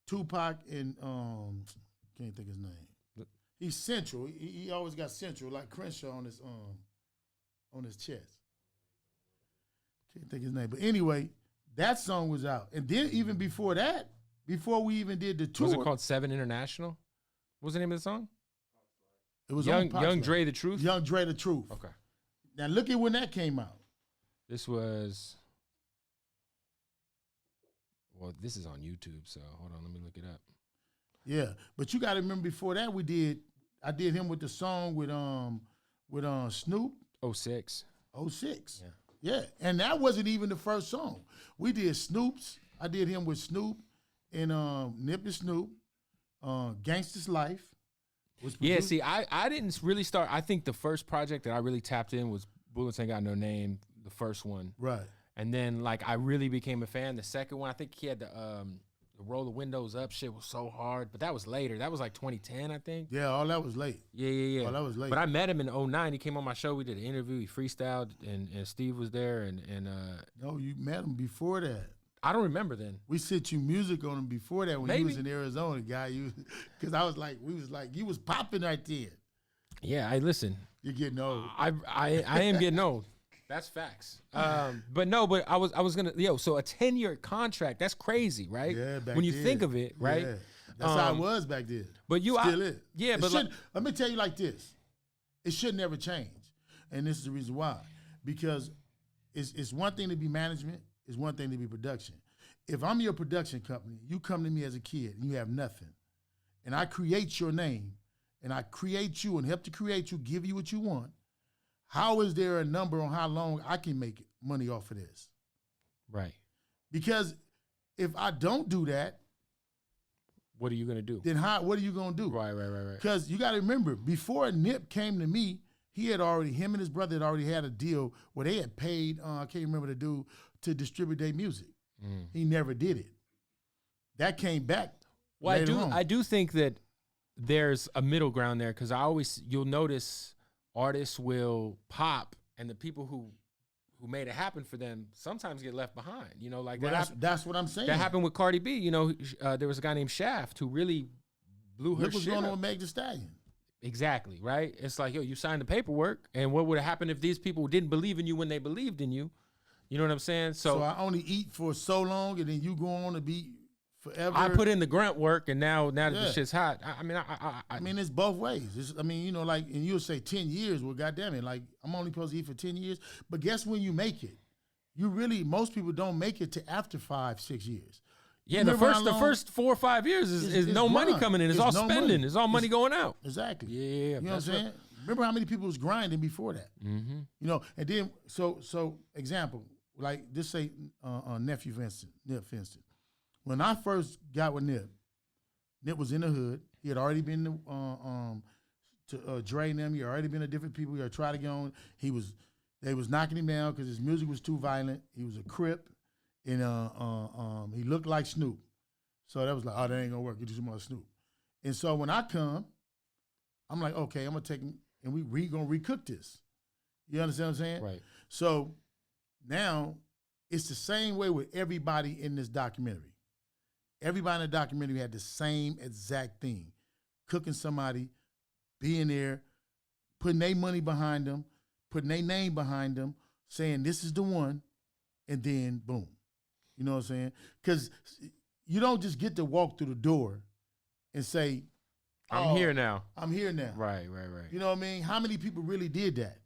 S2: Tupac, and can't think his name. He's Central. He always got Central, like Crenshaw on his chest. Can't think his name. But anyway, that song was out. And then even before that, before we even did the tour.
S1: Was it called 7 International? What was the name of the song?
S2: It was
S1: Young Dre the Truth?
S2: Young Dre the Truth.
S1: Okay.
S2: Now look at when that came out.
S1: This was... Well, this is on YouTube, so hold on, let me look it up.
S2: Yeah, but you got to remember before that I did him with the song with Snoop.
S1: 06.
S2: 06. Yeah, and that wasn't even the first song. We did Snoop's. I did him with Snoop and Nip and Snoop. Gangsta's Life.
S1: Yeah, see, I didn't really start. I think the first project that I really tapped in was Bullets Ain't Got No Name, the first one.
S2: Right.
S1: And then like I really became a fan. The second one, I think he had the roll the windows up shit was so hard, but that was later. That was like 2010, I think.
S2: Yeah, all that was late.
S1: Yeah.
S2: All that was late.
S1: But I met him in 09. He came on my show. We did an interview. He freestyled, and Steve was there. And
S2: no, you met him before that.
S1: I don't remember then.
S2: We sent you music on him before that when
S1: Maybe.
S2: you was in Arizona, guy. Because I was like, you was popping right then.
S1: Yeah, I listen.
S2: You're getting old.
S1: I am getting old. That's facts. But I was gonna so a 10-year contract. That's crazy, right?
S2: Yeah, back
S1: when you
S2: then.
S1: think of it, right?
S2: Yeah. That's how it was back then.
S1: But
S2: still is.
S1: Yeah, but
S2: let me tell you like this: it should never change, and this is the reason why. Because it's one thing to be management, it's one thing to be production. if I'm your production company, you come to me as a kid and you have nothing, and I create your name, and I create you and help to create you, give you what you want, how is there a number on how long I can make money off of this?
S1: Right.
S2: Because if I don't do that,
S1: what are you gonna do?
S2: Then what are you gonna do?
S1: Right.
S2: Because you got to remember, before Nip came to me, him and his brother had already had a deal where they had paid, I can't remember the dude, to distribute their music. He never did it. That came back.
S1: Well,
S2: later on.
S1: I do think that there's a middle ground there, because you'll notice artists will pop, and the people who made it happen for them sometimes get left behind. You know, like
S2: that's what I'm saying.
S1: That happened with Cardi B. You know, there was a guy named Shaft who really blew her shit.
S2: Look what's going on with Meg Thee Stallion.
S1: Exactly, right? It's like, yo, you signed the paperwork, and what would have happened if these people didn't believe in you when they believed in you? You know what I'm saying? So
S2: I only eat for so long, and then you go on to be forever.
S1: I put in the grunt work, and now that the shit's hot. I
S2: mean, it's both ways. And you'll say 10 years. Well, goddamn it, like I'm only supposed to eat for 10 years. But guess when you make it? Most people don't make it to after 5-6 years.
S1: Yeah, the first 4 or 5 years is no money coming in. It's all spending. Money. It's all money going out.
S2: Exactly.
S1: Yeah.
S2: You know what I'm saying? Remember how many people was grinding before that?
S1: Mm-hmm.
S2: You know, and then so example, like just say nephew for instance, Nip for instance. When I first got with Nip was in the hood. He had already been to Dre and them. He had already been to different people. He had tried to get on. They was knocking him down because his music was too violent. He was a Crip, and he looked like Snoop. So that was like, oh, that ain't gonna work. You do some more Snoop. And so when I come, I'm like, okay, I'm gonna take him, and we gonna recook this. You understand what I'm saying?
S1: Right.
S2: So now it's the same way with everybody in this documentary. Everybody in the documentary had the same exact thing. Cooking somebody, being there, putting their money behind them, putting their name behind them, saying this is the one, and then boom. You know what I'm saying? Because you don't just get to walk through the door and say,
S1: I'm here now.
S2: I'm here now.
S1: Right.
S2: You know what I mean? How many people really did that?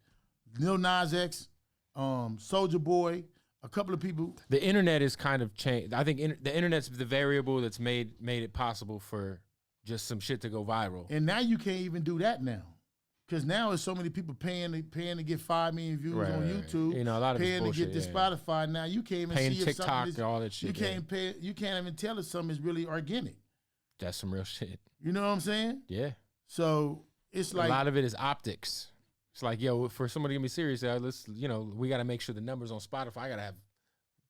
S2: Lil Nas X, Soulja Boy, a couple of people.
S1: The internet is kind of changed. I think the internet's the variable that's made it possible for just some shit to go viral.
S2: And now you can't even do that now, because now there's so many people paying to get 5 million views on YouTube.
S1: Right. You know, a lot of
S2: paying
S1: bullshit,
S2: to get the Spotify. Now you can't even
S1: paying
S2: see
S1: TikTok
S2: if something is,
S1: all that shit.
S2: You can't even tell if something is really organic.
S1: That's some real shit.
S2: You know what I'm saying?
S1: Yeah.
S2: So it's like
S1: a lot of it is optics. It's like, yo, for somebody to be serious, we got to make sure the numbers on Spotify. I got to have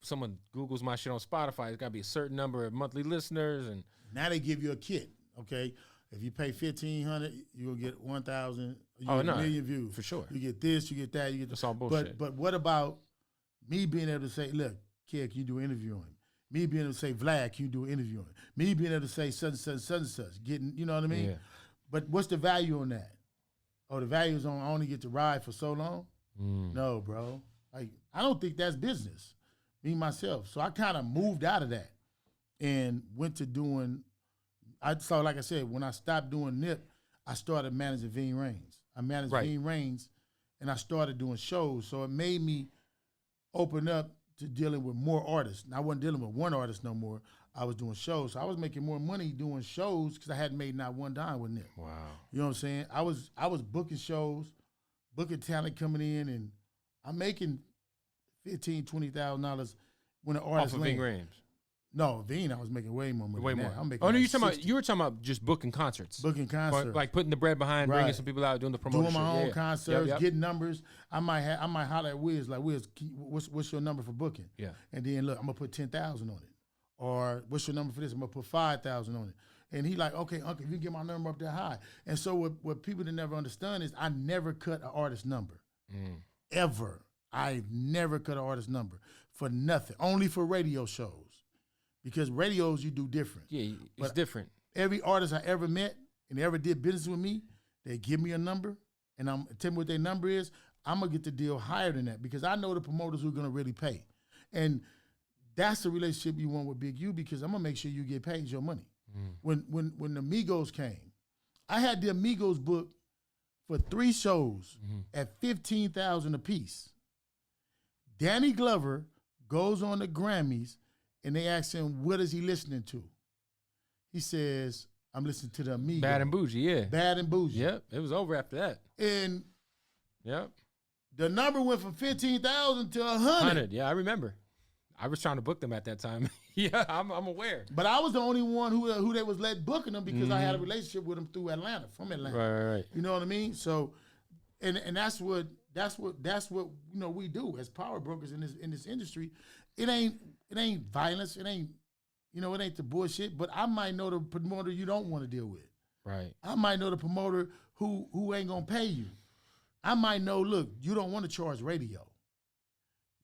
S1: someone Googles my shit on Spotify. It's got to be a certain number of monthly listeners. And
S2: now they give you a kit, okay? If you pay $1,500, you'll get 1,000. You
S1: get
S2: a million views
S1: for sure.
S2: You get this, you get that, you get.
S1: That's all bullshit.
S2: But what about me being able to say, look, kid, can you do an interview on him? Me being able to say, Vlad, can you do an interview on him? Me being able to say such and such, getting, you know what I mean?
S1: Yeah.
S2: But what's the value on that? Oh, the value is on I only get to ride for so long? No, bro. Like, I don't think that's business. Me, myself. So I kind of moved out of that and went to doing, like I said, when I stopped doing Nip, I started managing Veen Rains. I managed Veen Rains, and I started doing shows. So it made me open up to dealing with more artists. And I wasn't dealing with one artist no more. I was doing shows. So I was making more money doing shows because I hadn't made not one dime with Nip.
S1: Wow.
S2: You know what I'm saying? I was booking shows, booking talent coming in, and I'm making $15,000, $20,000 when an artist
S1: off of Veen Rains.
S2: No, Veen, I was making way more money.
S1: Way more.
S2: I'm making
S1: you were talking about just booking concerts.
S2: Booking concerts.
S1: Like putting the bread behind, bringing some people out, doing the promotion.
S2: Doing my own concerts, getting numbers. I might holler at Wiz, like, Wiz, what's your number for booking?
S1: Yeah.
S2: And then look, I'm gonna put 10,000 on it. Or what's your number for this? I'm gonna put 5,000 on it. And he like, okay, uncle, if you get my number up that high. And so what people that never understand is I never cut an artist number. Ever. I've never cut an artist number for nothing. Only for radio shows. Because radios you do different.
S1: Yeah, it's different.
S2: Every artist I ever met and ever did business with me, they give me a number and tell me what their number is. I'm gonna get the deal higher than that because I know the promoters who are gonna really pay. And that's the relationship you want with Big U because I'm gonna make sure you get paid your money. When the Migos came, I had the Amigos booked for 3 shows at $15,000 a piece. Danny Glover goes on the Grammys and they asked him, what is he listening to? He says, I'm listening to the Amigo.
S1: Bad and Bougie, yeah.
S2: Bad and Bougie.
S1: Yep, it was over after that.
S2: And
S1: yep,
S2: the number went from 15,000 to 100.
S1: Yeah, I remember. I was trying to book them at that time. Yeah, I'm aware.
S2: But I was the only one who they was let booking them because I had a relationship with them through Atlanta, from Atlanta.
S1: Right.
S2: You know what I mean? So, and that's what we do as power brokers in this industry. It ain't violence. It ain't it ain't the bullshit. But I might know the promoter you don't want to deal with.
S1: Right.
S2: I might know the promoter who ain't gonna pay you. I might know. Look, you don't want to charge radio.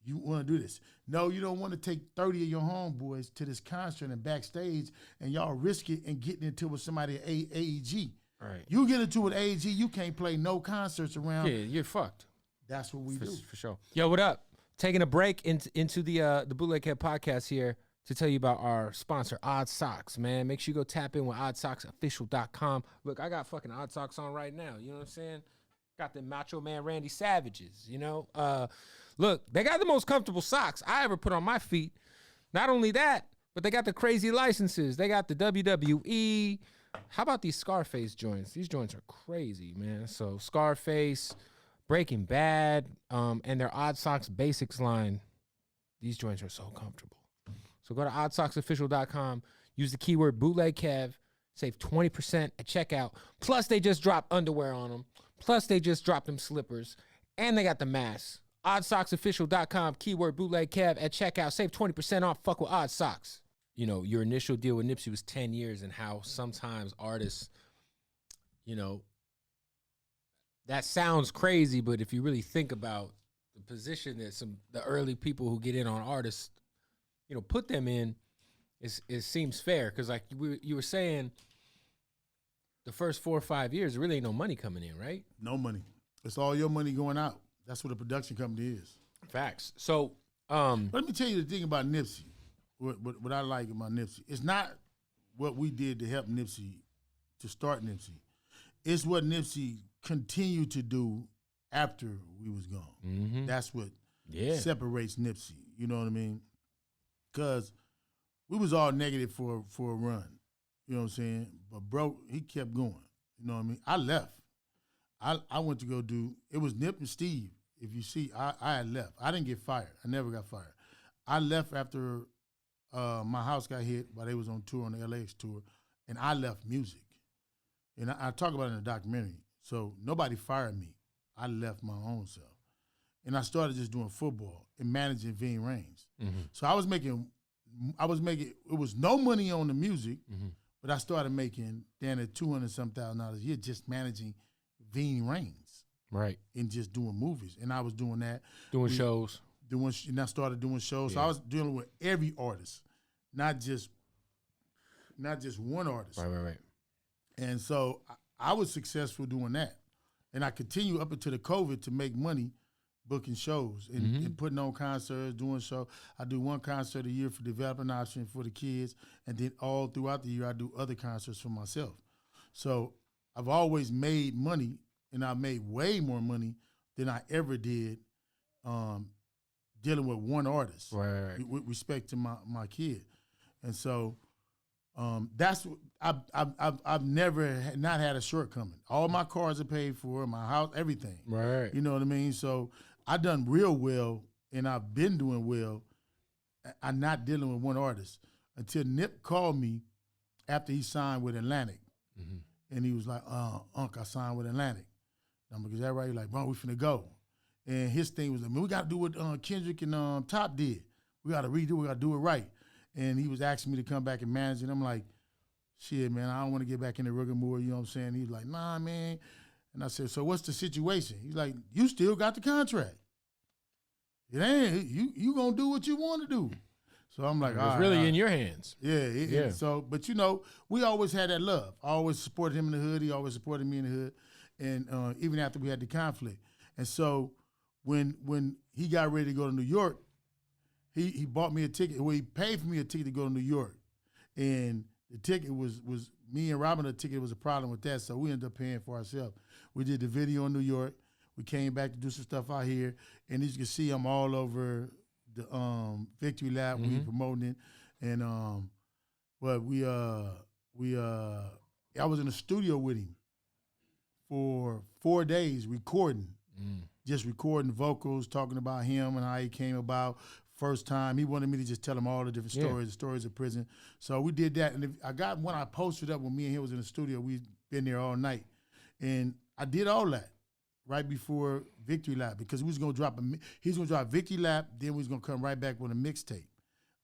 S2: You want to do this. No, you don't want to take 30 of your homeboys to this concert and backstage and y'all risk it and getting into it with somebody at AEG.
S1: Right.
S2: You get into it with AEG, you can't play no concerts around.
S1: Yeah, you're fucked.
S2: That's what we do.
S1: For sure. Yo, what up? Taking a break into the Bootleg Kev Podcast here to tell you about our sponsor, Odd Socks, man. Make sure you go tap in with oddsocksofficial.com. Look, I got fucking Odd Socks on right now. You know what I'm saying? Got the Macho Man Randy Savages, Look, they got the most comfortable socks I ever put on my feet. Not only that, but they got the crazy licenses. They got the WWE. How about these Scarface joints? These joints are crazy, man. So Scarface, Breaking Bad, and their Odd Socks Basics line. These joints are so comfortable. So go to oddsocksofficial.com. Use the keyword Bootleg Kev. Save 20% at checkout. Plus, they just dropped underwear on them. Plus, they just dropped them slippers. And they got the masks. oddsocksofficial.com, keyword Bootleg Kev at checkout. Save 20% off. Fuck with Odd Socks. Your initial deal with Nipsey was 10 years and how sometimes artists, that sounds crazy, but if you really think about the position that the early people who get in on artists, put them in, it seems fair. Because like you were saying, the first 4 or 5 years, there really ain't no money coming in, right?
S2: No money. It's all your money going out. That's what a production company is.
S1: Facts. So,
S2: let me tell you the thing about Nipsey. What I like about Nipsey. It's not what we did to help Nipsey, to start Nipsey. It's what Nipsey continued to do after we was gone.
S1: Mm-hmm.
S2: That's what separates Nipsey. You know what I mean? Because we was all negative for a run. You know what I'm saying? But bro, he kept going. You know what I mean? I left. I went to go do, it was Nip and Steve. If you see, I had left. I didn't get fired. I never got fired. I left after my house got hit while they was on tour, on the LAX tour, and I left music. And I talk about it in the documentary. So nobody fired me. I left my own self. And I started just doing football and managing Ving Rhames.
S1: Mm-hmm.
S2: So I was making, it was no money on the music, but I started making down at $200,000 a year just managing Ving Rhames.
S1: Right.
S2: And just doing movies. And I was doing that.
S1: Doing shows.
S2: And I started doing shows.
S1: Yeah.
S2: So I was dealing with every artist, not just one artist.
S1: Right.
S2: And so I was successful doing that. And I continue up until the COVID to make money booking shows and putting on concerts, doing shows. I do one concert a year for developing option for the kids. And then all throughout the year, I do other concerts for myself. So I've always made money, and I made way more money than I ever did dealing with one artist.
S1: Right.
S2: With respect to my kid. And so that's what I've never not had a shortcoming. All my cars are paid for, my house, everything.
S1: Right.
S2: You know what I mean? So I done real well, and I've been doing well. I'm not dealing with one artist until Nip called me after he signed with Atlantic. And he was like, Unc, I signed with Atlantic. I'm like, is that right? He's like, bro, we finna go. And his thing was, we got to do what Kendrick and Top did. We got to redo, we got to do it right. And he was asking me to come back and manage it. I'm like, shit, man, I don't want to get back in the rigmarole, you know what I'm saying? He's like, nah, man. And I said, so what's the situation? He's like, you still got the contract. It ain't, you going to do what you want to do. So I'm like,
S1: it's really in your hands.
S2: Yeah. So, but we always had that love. I always supported him in the hood. He always supported me in the hood. And even after we had the conflict. And so when he got ready to go to New York, he bought me a ticket. Well, he paid for me a ticket to go to New York. And the ticket was me and Robin, the ticket was a problem with that. So we ended up paying for ourselves. We did the video in New York. We came back to do some stuff out here. And as you can see, I'm all over the Victory Lap. We promoting it. And but I was in the studio with him for 4 days recording, just recording vocals, talking about him and how he came about. First time, he wanted me to just tell him all the different stories, the stories of prison. So we did that, and I got one I posted up when me and him was in the studio. We'd been there all night, and I did all that right before Victory Lap because he was gonna drop Victory Lap, then we was gonna come right back with a mixtape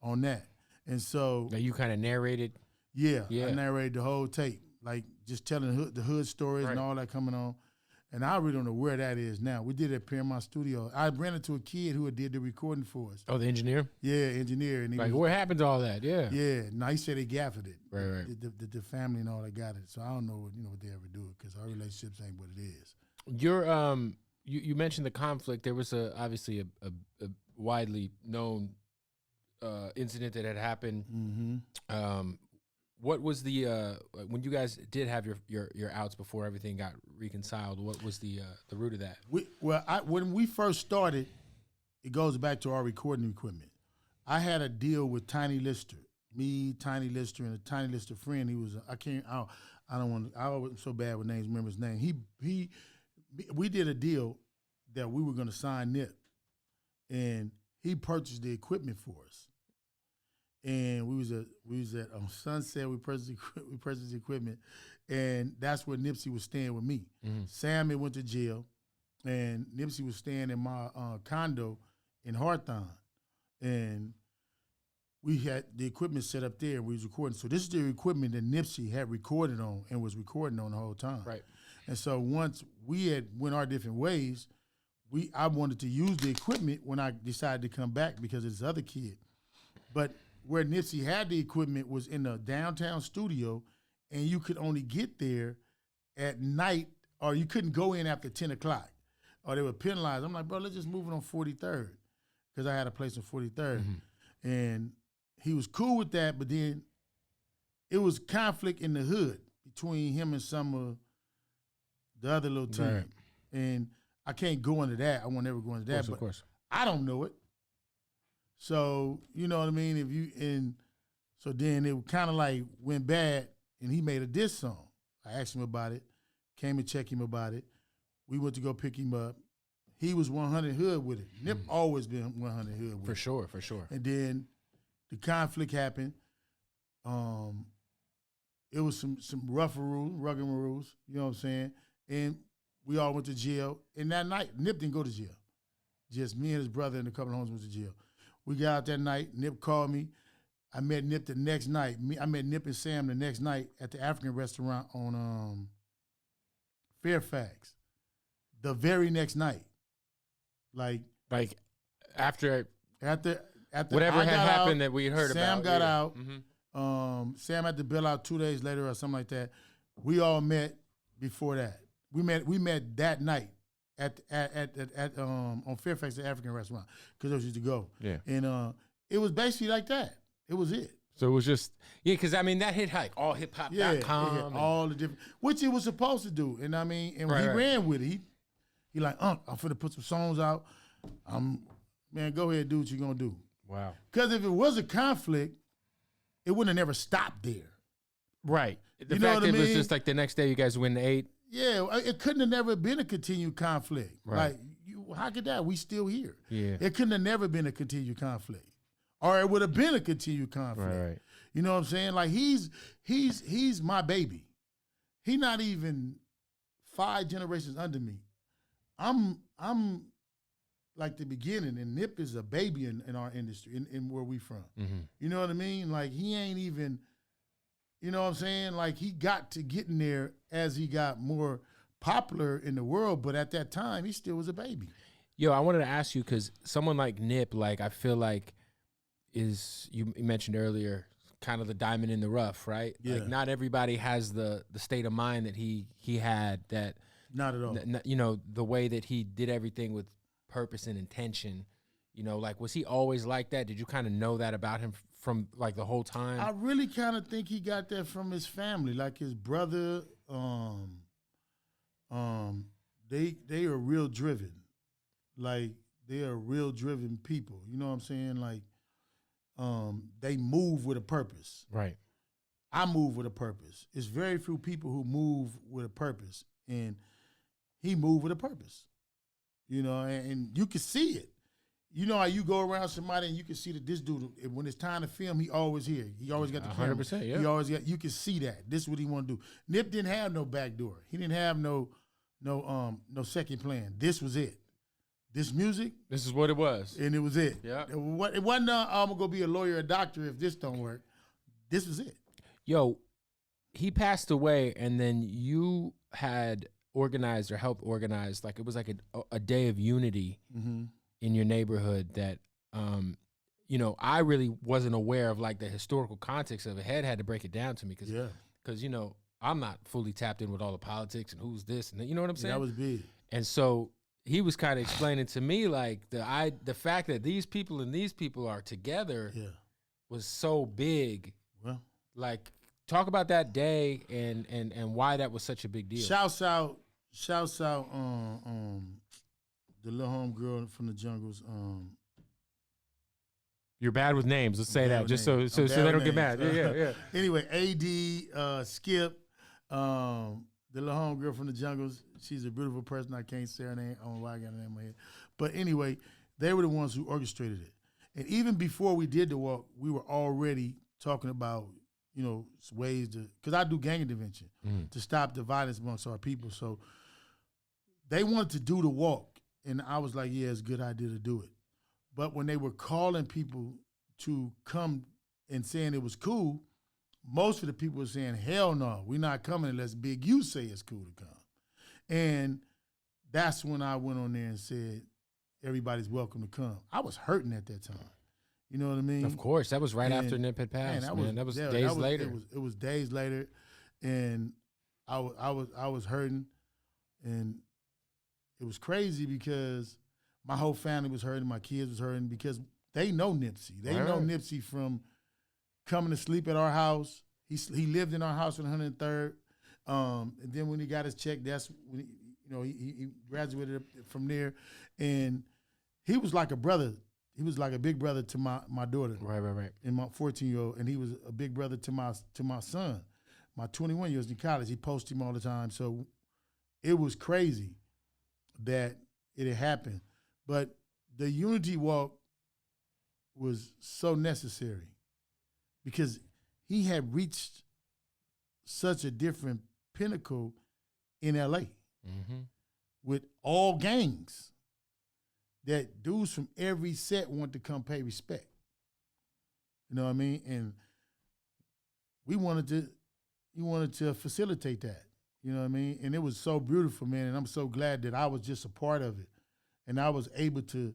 S2: on that. And so
S1: now you kind of narrated.
S2: Yeah, I narrated the whole tape, like just telling the hood stories and all that coming on. And I really don't know where that is now. We did it at Paramount Studio. I ran into a kid who did the recording for us.
S1: Oh, the engineer?
S2: Yeah, engineer. And
S1: like, what happened to all that? Yeah.
S2: Yeah. No, he said they gaffed it.
S1: Right.
S2: The family and all that got it. So I don't know what they ever do it because our relationships ain't what it is.
S1: You mentioned the conflict. There was obviously a widely known incident that had happened.
S2: Mm-hmm.
S1: What was the when you guys did have your outs before everything got reconciled? What was the root of that?
S2: When we first started, it goes back to our recording equipment. I had a deal with Tiny Lister, Tiny Lister, and a Tiny Lister friend. He was I was so bad with names. Remember his name? We did a deal that we were going to sign Nip, and he purchased the equipment for us. And we was at Sunset. We purchased the equipment, and that's where Nipsey was staying with me. Mm-hmm. Sam had went to jail, and Nipsey was staying in my condo in Hawthorne, and we had the equipment set up there. And we was recording. So this is the equipment that Nipsey had recorded on and was recording on the whole time.
S1: Right.
S2: And so once we had went our different ways, I wanted to use the equipment when I decided to come back because of this other kid, but where Nipsey had the equipment was in the downtown studio, and you could only get there at night, or you couldn't go in after 10 o'clock, or they were penalized. I'm like, bro, let's just move it on 43rd, because I had a place on 43rd. Mm-hmm. And he was cool with that, but then it was conflict in the hood between him and some of the other little team. Right. And I can't go into that. I won't ever go into that.
S1: Of course.
S2: I don't know it. So, you know what I mean? So then it kind of like went bad, and he made a diss song. I asked him about it, came and checked him about it. We went to go pick him up. He was 100 hood with it. Nip always been 100 hood with it.
S1: For sure.
S2: And then the conflict happened. It was some rugged rules, you know what I'm saying? And we all went to jail. And that night, Nip didn't go to jail. Just me and his brother and a couple of homies went to jail. We got out that night. Nip called me. I met Nip the next night. I met Nip and Sam the next night at the African restaurant on Fairfax. The very next night. Like
S1: after
S2: whatever
S1: had happened that we heard about.
S2: Sam got out. Mm-hmm. Sam had to bail out 2 days later or something like that. We all met before that. We met that night. At on Fairfax, the African restaurant, because those used to go. Yeah. And it was basically like that. It was it.
S1: So it was just, because I mean, that hit like all hiphop.com.
S2: Yeah, all the different, which it was supposed to do. And I mean, and he ran with it. He like, I'm finna put some songs out. Man, go ahead, do what you're going to do.
S1: Wow.
S2: Because if it was a conflict, it wouldn't have never stopped there.
S1: Right. The fact that it was just like the next day you guys win 8.
S2: Yeah, it couldn't have never been a continued conflict.
S1: Right.
S2: Like, how could that? We still here.
S1: Yeah.
S2: It couldn't have never been a continued conflict. Or it would have been a continued conflict.
S1: Right.
S2: You know what I'm saying? Like, he's my baby. He not even 5 generations under me. I'm like the beginning, and Nip is a baby in our industry, in where we from. Mm-hmm. You know what I mean? Like, he ain't even... You know what I'm saying? Like, he got to getting there as he got more popular in the world, but at that time, he still was a baby.
S1: Yo, I wanted to ask you, because someone like Nip, like, I feel like you mentioned earlier, kind of the diamond in the rough, right?
S2: Yeah.
S1: Like, not everybody has the state of mind that he had, that...
S2: Not at all.
S1: You know, the way that he did everything with purpose and intention. You know, like, was he always like that? Did you kind of know that about him from like the whole time?
S2: I really kind of think he got that from his family, like his brother. They are real driven, like they are real driven people. You know what I'm saying? Like, they move with a purpose.
S1: Right.
S2: I move with a purpose. It's very few people who move with a purpose, and he moved with a purpose. You know, and you can see it. You know how you go around somebody and you can see that this dude, when it's time to film, he always here. He always got the camera.
S1: 100%, yeah.
S2: He always got. You can see that. This is what he want to do. Nip didn't have no back door. He didn't have no second plan. This was it. This music.
S1: This is what it was.
S2: And it was it.
S1: Yeah.
S2: It wasn't, I'm going to go be a lawyer or a doctor if this don't work. This was it.
S1: Yo, he passed away, and then you had organized or helped organize, like it was like a day of unity in your neighborhood that, you know, I really wasn't aware of like the historical context of it. Head had to break it down to me because you know, I'm not fully tapped in with all the politics and who's this and you know what I'm saying?
S2: That was big.
S1: And so he was kind of explaining to me like the fact that these people and these people are together was so big.
S2: Well,
S1: like talk about that day and why that was such a big deal.
S2: Shouts out the little homegirl from the jungles.
S1: You're bad with names. Let's say that just so they don't get mad. Yeah.
S2: Anyway, AD, Skip, the little homegirl from the jungles. She's a beautiful person. I can't say her name. I don't know why I got her name in my head. But anyway, they were the ones who orchestrated it. And even before we did the walk, we were already talking about, you know, ways to, because I do gang intervention to stop the violence amongst our people. So they wanted to do the walk. And I was like, yeah, it's a good idea to do it. But when they were calling people to come and saying it was cool, most of the people were saying, hell no, we're not coming unless Big U say it's cool to come. And that's when I went on there and said, everybody's welcome to come. I was hurting at that time. You know what I mean?
S1: Of course. That was right after Nip had passed. That was days later.
S2: It was days later. And I was hurting. And it was crazy because my whole family was hurting. My kids was hurting because they know Nipsey. They know Nipsey from coming to sleep at our house. He lived in our house on 103rd. And then when he got his check, that's when he graduated from there. And he was like a brother. He was like a big brother to my daughter.
S1: Right.
S2: And my 14-year-old. And he was a big brother to my son. My 21 years in college. He posted him all the time. So it was crazy that it had happened. But the Unity Walk was so necessary because he had reached such a different pinnacle in L.A. With all gangs that dudes from every set want to come pay respect. You know what I mean? And we wanted to facilitate that. You know what I mean? And it was so beautiful, man, and I'm so glad that I was just a part of it. And I was able to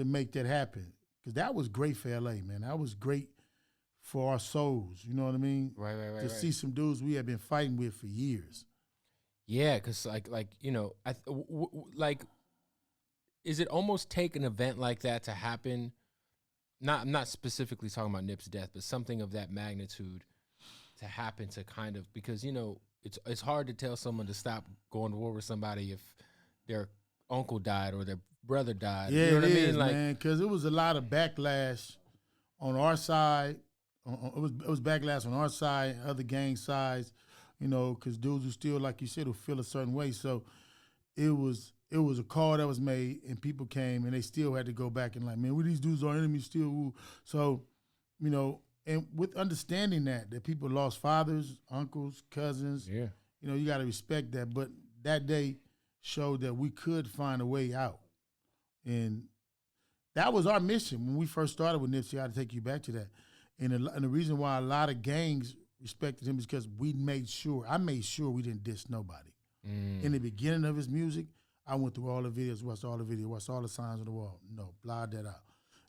S2: make that happen. Because that was great for L.A., man. That was great for our souls. You know what I mean?
S1: Right.
S2: To see some dudes we had been fighting with for years.
S1: Yeah, because like you know, like, is it almost take an event like that to happen? I'm not specifically talking about Nip's death, but something of that magnitude to happen to kind of, because you know it's hard to tell someone to stop going to war with somebody if their uncle died or their brother died.
S2: Yeah,
S1: you know what I mean?
S2: Like, man, because it was a lot of backlash on our side. It was backlash on our side, other gang sides. You know, because dudes who still, like you said, will feel a certain way. So it was a call that was made, and people came, and they still had to go back and like, man, these dudes are enemies still. Woo. So, you know, and with understanding that people lost fathers, uncles, cousins.
S1: Yeah.
S2: You know, you got to respect that. But that day showed that we could find a way out. And that was our mission when we first started with Nipsey. I had to take you back to that. And the reason why a lot of gangs respected him is because I made sure we didn't diss nobody. In the beginning of his music, I went through all the videos, watched all the signs on the wall. No, blot that out.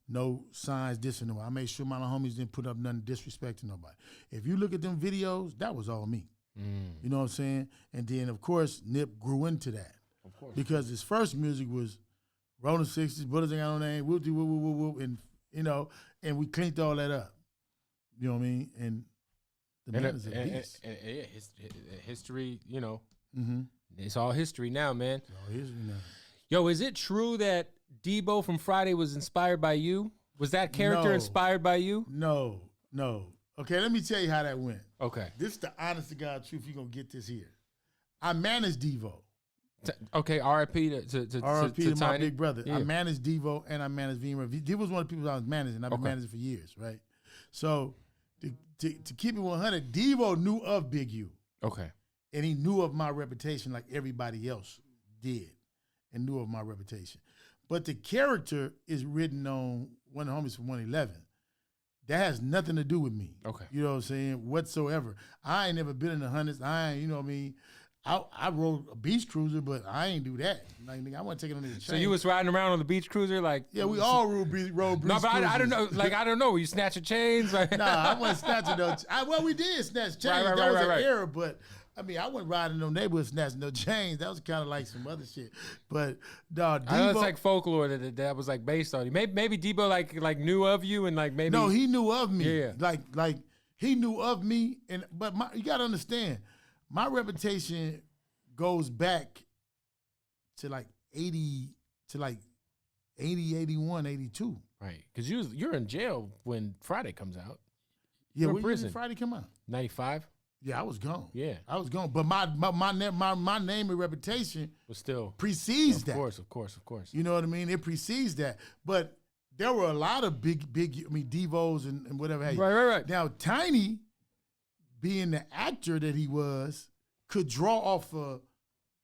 S2: No signs dissing nobody. I made sure my homies didn't put up nothing disrespecting nobody. If you look at them videos, that was all me. You know what I'm saying? And then, of course, Nip grew into that.
S1: Of course.
S2: Because his first music was Rolling 60s, Bullets Ain't Got No Name, whoop, whoop, whoop, whoop, and, you know, and we cleaned all that up. You know what I mean? And the man is a beast.
S1: And history, you know, it's all history now, man.
S2: It's all history now.
S1: Yo, is it true that Debo from Friday was inspired by you? Was that character
S2: No.
S1: inspired by you?
S2: No. Okay, let me tell you how that went.
S1: Okay.
S2: This is the honest to God truth. You're going to get this here. I managed Devo.
S1: Okay, R.I.P. to
S2: R.I.P. to my
S1: Tiny.
S2: big brother.
S1: Yeah.
S2: I managed Devo and I managed Vima. Devo was one of the people I was managing. I've been managing for years, right? So to keep it 100, Devo knew of Big U.
S1: Okay.
S2: And he knew of my reputation like everybody else did and knew of my reputation. But the character is written on one of the homies from 111. That has nothing to do with me.
S1: Okay.
S2: You know what I'm saying? Whatsoever. I ain't never been in the hundreds. I ain't, you know what I mean? I rode a beach cruiser, but I ain't do that. Like, nigga, I wasn't taking on the chain.
S1: So you was riding around on the beach cruiser, like
S2: Yeah, we all rode beach cruisers.
S1: No, but I don't know. Like I don't know. Were you snatching chains? Like,
S2: Nah, I wasn't snatching no. Well, we did snatch chains.
S1: Right,
S2: that was an
S1: right.
S2: era, but I mean, I wasn't riding no neighborhood snatching no chains. That was kind of like some other shit. But Debo,
S1: I know it's like folklore that was like based on you. Maybe Debo like knew of you and like maybe
S2: no, he knew of me.
S1: Yeah.
S2: Like he knew of me, but you gotta understand, my reputation goes back to like 80, 81, 82.
S1: right because you're in jail when Friday comes out.
S2: Yeah,
S1: in
S2: when
S1: prison.
S2: did Friday come out?
S1: 95
S2: Yeah, I was gone.
S1: Yeah.
S2: I was gone. But my name and reputation
S1: was still
S2: precedes that.
S1: Of course.
S2: You know what I mean? It precedes that. But there were a lot of big, Devos and whatever. Hey,
S1: Right.
S2: Now, Tiny, being the actor that he was, could draw off of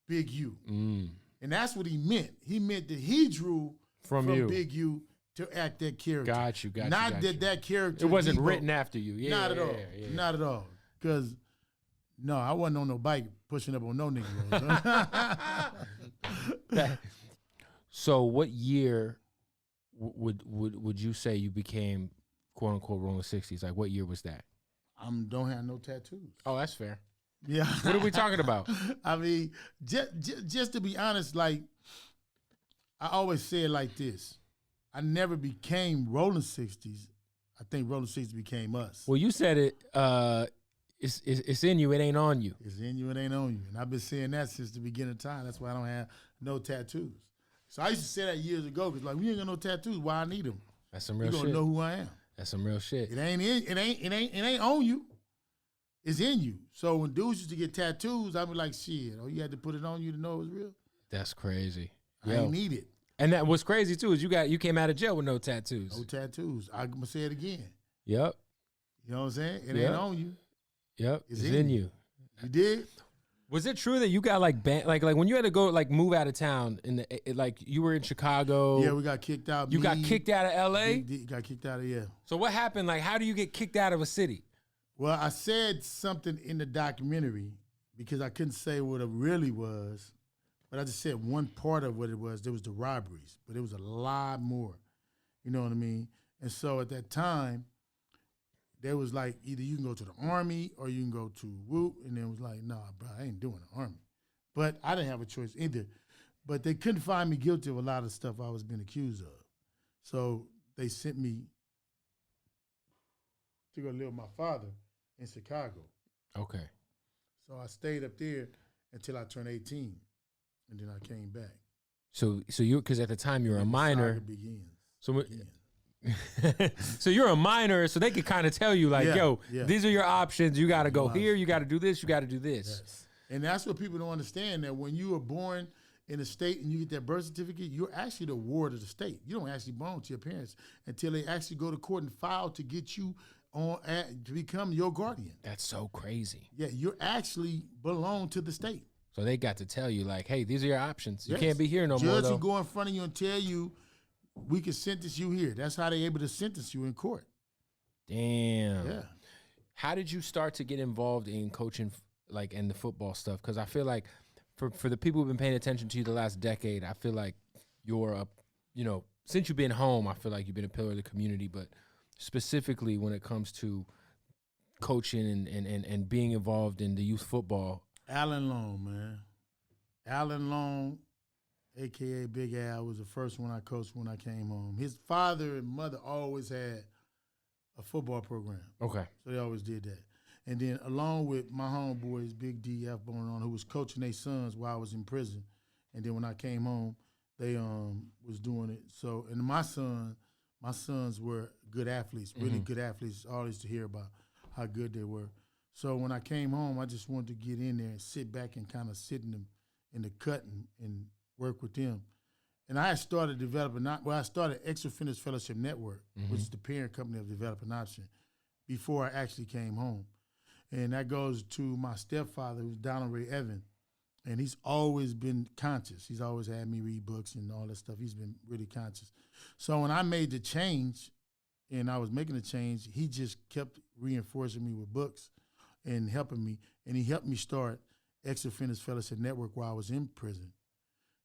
S2: Big U.
S1: Mm.
S2: And that's what he meant. He meant that he drew
S1: From you.
S2: Big U to act that character.
S1: Got you.
S2: Not that character.
S1: It wasn't
S2: Debo,
S1: written after you. Yeah,
S2: not at all.
S1: Yeah.
S2: Not at all. Because, no, I wasn't on no bike pushing up on no nigga.
S1: So what year would you say you became quote unquote Rolling 60s? Like what year was that?
S2: Don't have no tattoos.
S1: Oh, that's fair.
S2: Yeah.
S1: What are we talking about?
S2: I mean, just to be honest, like, I always say it like this. I never became Rolling 60s. I think Rolling 60s became us.
S1: Well, you said it. It's in you. It ain't on you.
S2: It's in you, it ain't on you. And I've been saying that since the beginning of time. That's why I don't have no tattoos. So I used to say that years ago because, like, we ain't got no tattoos. Why I need them?
S1: That's some real
S2: You
S1: shit.
S2: gonna know who I am.
S1: That's some real shit.
S2: It ain't on you. It's in you. So when dudes used to get tattoos, I'd be like, shit, oh, you had to put it on you to know it was real?
S1: That's crazy.
S2: I ain't need it.
S1: And that what's crazy too is you came out of jail with no tattoos.
S2: No tattoos. I'm going to say it again.
S1: Yep.
S2: You know what I'm saying? It
S1: Yep.
S2: ain't on you.
S1: Yep.
S2: It's
S1: It's
S2: in
S1: in
S2: you.
S1: you.
S2: You did?
S1: Was it true that you got like like when you had to go like move out of town and like you were in Chicago?
S2: Yeah, we got kicked out.
S1: You got kicked out of LA?
S2: Got kicked out of, yeah.
S1: So what happened? Like how do you get kicked out of a city?
S2: Well, I said something in the documentary because I couldn't say what it really was, but I just said one part of what it was. There was the robberies, but it was a lot more. You know what I mean? And so at that time, there was like either you can go to the Army or you can go to Whoop, and then it was like, nah, bro, I ain't doing the Army. But I didn't have a choice either. But they couldn't find me guilty of a lot of stuff I was being accused of. So they sent me to go live with my father in Chicago.
S1: Okay.
S2: So I stayed up there until I turned 18, and then I came back.
S1: So you because at the time you were a minor.
S2: Saga begins.
S1: So so you're a minor, so they could kind of tell you like, yo, these are your options. You got to go here. You got to do this. You got to do this.
S2: Yes. And that's what people don't understand, that when you were born in a state and you get that birth certificate, you're actually the ward of the state. You don't actually belong to your parents until they actually go to court and file to get you on to become your guardian.
S1: That's so crazy.
S2: Yeah, you actually belong to the state.
S1: So they got to tell you like, hey, these are your options. You
S2: Yes.
S1: can't be here no more.
S2: Judge
S1: Though.
S2: will go in front of you and tell you, we can sentence you here. That's how they're able to sentence you in court.
S1: Damn.
S2: Yeah.
S1: How did you start to get involved in coaching, like, and the football stuff? Because I feel like for the people who've been paying attention to you the last decade, I feel like you're since you've been home, I feel like you've been a pillar of the community. But specifically when it comes to coaching and being involved in the youth football.
S2: Alan Long, man. Alan Long, a.k.a. Big Al, was the first one I coached when I came home. His father and mother always had a football program.
S1: Okay.
S2: So they always did that. And then along with my homeboys, Big D, F. Bonan, who was coaching their sons while I was in prison. And then when I came home, they was doing it. So, and my son my sons were good athletes, really good athletes. I always to hear about how good they were. So when I came home, I just wanted to get in there and sit back and kind of sit in the cut and work with them. And I had started developing, I started Extra Fitness Fellowship Network, which is the parent company of Developing Option, before I actually came home. And that goes to my stepfather, who's Donald Ray Evan. And he's always been conscious. He's always had me read books and all that stuff. He's been really conscious. So when I made the change, and I was making the change, he just kept reinforcing me with books and helping me. And he helped me start Extra Fitness Fellowship Network while I was in prison.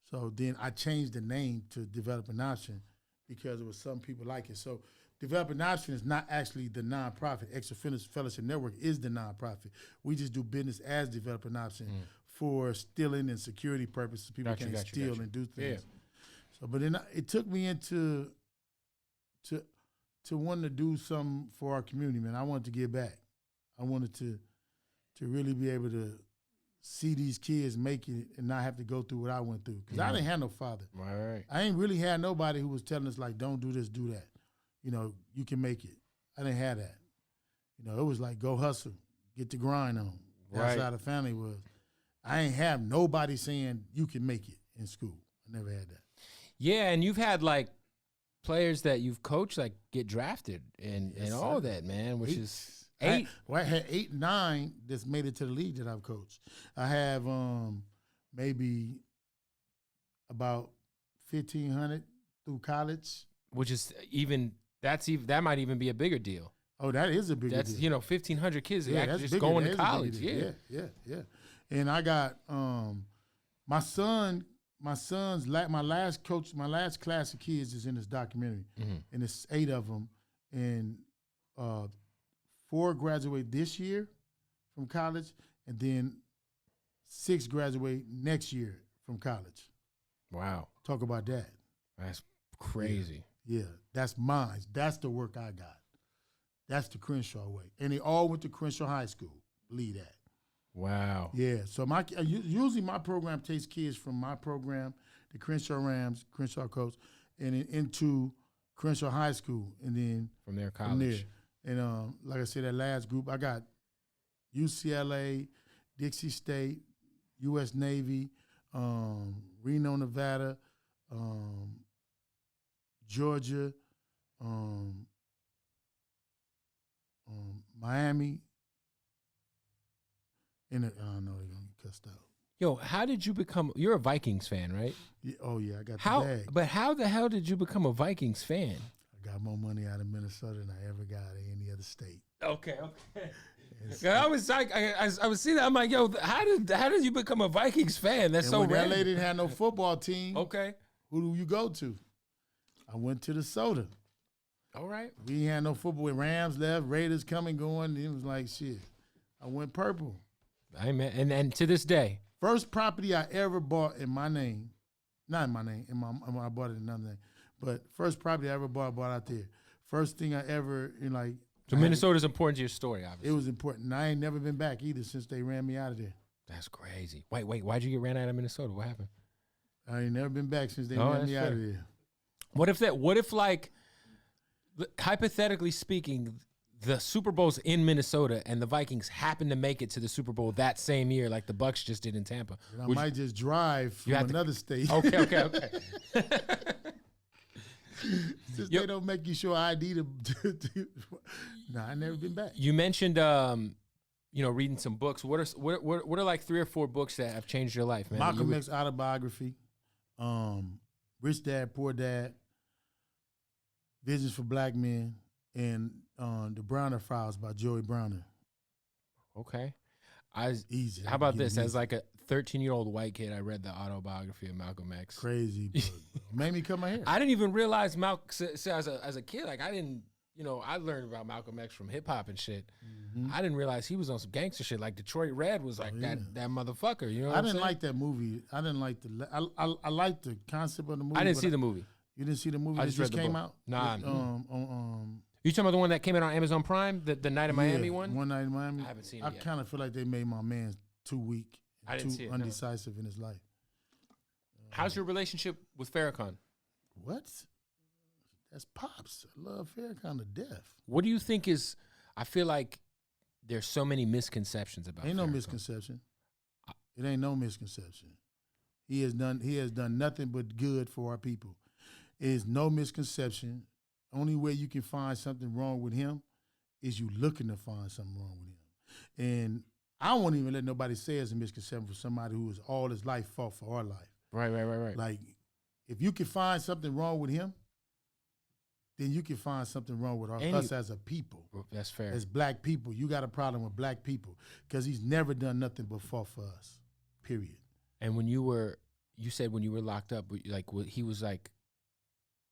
S2: So then I changed the name to Developing Option because it was some people like it. So Developing Option is not actually the nonprofit. Extra Fitness Fellowship Network is the nonprofit. We just do business as Developing Option for stealing and security purposes. People can't steal and do things. Yeah. So, but then it took me into to wanting to do something for our community, man. I wanted to give back. I wanted to really be able to see these kids make it and not have to go through what I went through. Because I didn't have no father.
S1: Right.
S2: I ain't really had nobody who was telling us, like, don't do this, do that. You know, you can make it. I didn't have that. You know, it was like, go hustle, get the grind on. That's how the family was. I ain't have nobody saying you can make it in school. I never had that.
S1: Yeah, and you've had, like, players that you've coached, like, get drafted and all that, man, which is... Eight?
S2: I had 8, 9 that's made it to the league that I've coached. I have maybe about 1,500 through college.
S1: Which is that might even be a bigger deal.
S2: Oh, that is a bigger deal.
S1: That's, 1,500 kids just going to college. Yeah. And I got my last class of kids is in this documentary, and it's 8 of them, and 4 graduate this year from college, and then 6 graduate next year from college. Wow.
S2: Talk about that.
S1: That's crazy.
S2: Yeah, that's mine. That's the work I got. That's the Crenshaw way. And they all went to Crenshaw High School. Believe that.
S1: Wow.
S2: Yeah, so usually my program takes kids from my program, the Crenshaw Rams, Crenshaw Coast, and then into Crenshaw High School, and then
S1: from there, college.
S2: From there. And like I said, that last group, I got UCLA, Dixie State, U.S. Navy, Reno, Nevada, Georgia, Miami. And I don't know, they're going to get cussed out.
S1: Yo, how did you become – you're a Vikings fan, right?
S2: Yeah, oh, yeah, I got the bag.
S1: But how the hell did you become a Vikings fan?
S2: Got more money out of Minnesota than I ever got out of any other state.
S1: Okay. I was like, I was seeing that. I'm like, yo, how did you become a Vikings fan? That's so random.
S2: That lady didn't have no football team.
S1: Okay.
S2: Who do you go to? I went to the Soda.
S1: All right.
S2: We ain't had no football. Rams left, Raiders coming, going. It was like, shit. I went purple.
S1: Amen. And to this day.
S2: First property I ever bought in my name. Not in my name. I bought it in another name. But first property I ever bought out there. First thing I ever,
S1: So Minnesota's important to your story, obviously.
S2: It was important. And I ain't never been back either since they ran me out of there.
S1: That's crazy. Wait, why'd you get ran out of Minnesota? What happened?
S2: I ain't never been back since they ran me out of there.
S1: What if like, hypothetically speaking, the Super Bowl's in Minnesota and the Vikings happen to make it to the Super Bowl that same year like the Bucs just did in Tampa?
S2: I might just drive from another state.
S1: Okay.
S2: Since they don't make you show ID to nah, I never been back.
S1: You mentioned, reading some books. What are like 3 or 4 books that have changed your life, man?
S2: Malcolm X autobiography, Rich Dad, Poor Dad, Visions for Black Men, and The Browner Files by Joey Browner.
S1: Okay.
S2: Easy.
S1: How about this? As like a 13-year-old white kid, I read the autobiography of Malcolm X.
S2: Crazy. Made me cut my hair.
S1: I didn't even realize Malcolm, as a kid, like I didn't, I learned about Malcolm X from hip hop and shit. Mm-hmm. I didn't realize he was on some gangster shit. Like Detroit Red was like that motherfucker. You know what I'm saying?
S2: I didn't like that movie. I didn't like I liked the concept of the movie.
S1: I didn't see the movie.
S2: You didn't see the movie?
S1: I just read the
S2: came
S1: book.
S2: out?
S1: Nah.
S2: You
S1: talking about the one that came out on Amazon Prime, the Night in Miami one?
S2: One Night in Miami.
S1: I haven't seen it yet.
S2: I kind of feel like they made my man too weak,
S1: too
S2: undecisive in his life.
S1: How's your relationship with Farrakhan?
S2: What? That's Pops. I love Farrakhan to death.
S1: What do you think is? I feel like there's so many misconceptions about.
S2: Ain't no
S1: Farrakhan.
S2: misconception. It ain't no misconception. He has done nothing but good for our people. It is no misconception. Only way you can find something wrong with him is you looking to find something wrong with him. And I won't even let nobody say it's a misconception for somebody who has all his life fought for our life.
S1: Right.
S2: Like, if you can find something wrong with him, then you can find something wrong with us as a people.
S1: That's fair.
S2: As black people, you got a problem with black people because he's never done nothing but fought for us, period.
S1: And when you said when you were locked up, like he was like,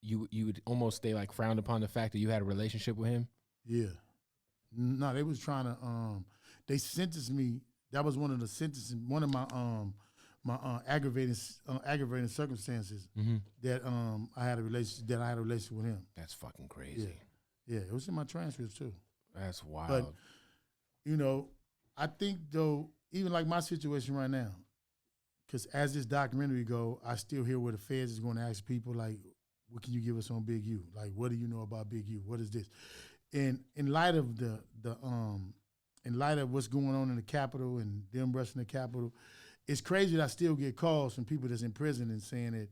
S1: you would almost, they like frowned upon the fact that you had a relationship with him?
S2: Yeah. No, they was trying to, they sentenced me. That was one of the sentences, one of my aggravating circumstances that I had a relationship with him.
S1: That's fucking crazy.
S2: Yeah, it was in my transcripts too.
S1: That's wild.
S2: But you know, I think though, even like my situation right now, because as this documentary go, I still hear where the feds is going to ask people like, what can you give us on Big U? Like, what do you know about Big U? What is this? And in light of in light of what's going on in the Capitol and them rushing the Capitol, it's crazy that I still get calls from people that's in prison and saying that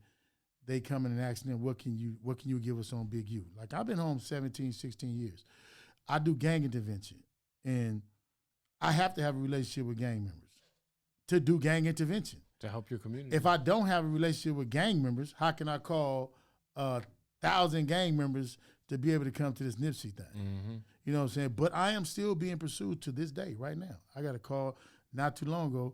S2: they coming and asking them, what can you give us on Big U? Like, I've been home 17, 16 years. I do gang intervention, and I have to have a relationship with gang members to do gang intervention.
S1: To help your community.
S2: If I don't have a relationship with gang members, how can I call 1,000 gang members to be able to come to this Nipsey thing?
S1: Mm-hmm.
S2: You know what I'm saying? But I am still being pursued to this day, right now. I got a call not too long ago,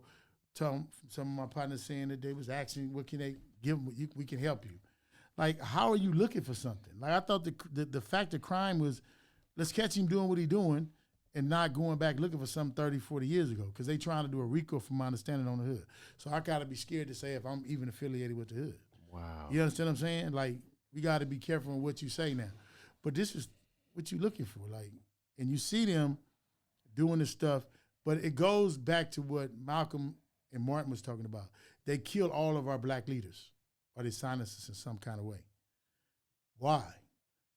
S2: some of my partners saying that they was asking, what can they give them? We can help you. Like, how are you looking for something? Like, I thought the fact of crime was, let's catch him doing what he's doing and not going back looking for something 30, 40 years ago, because they trying to do a RICO from my understanding on the hood. So I got to be scared to say if I'm even affiliated with the hood.
S1: Wow.
S2: You understand what I'm saying? Like, we got to be careful on what you say now. But this is what you looking for. Like, and you see them doing this stuff, but it goes back to what Malcolm and Martin was talking about. They killed all of our black leaders, or they silenced us in some kind of way. Why?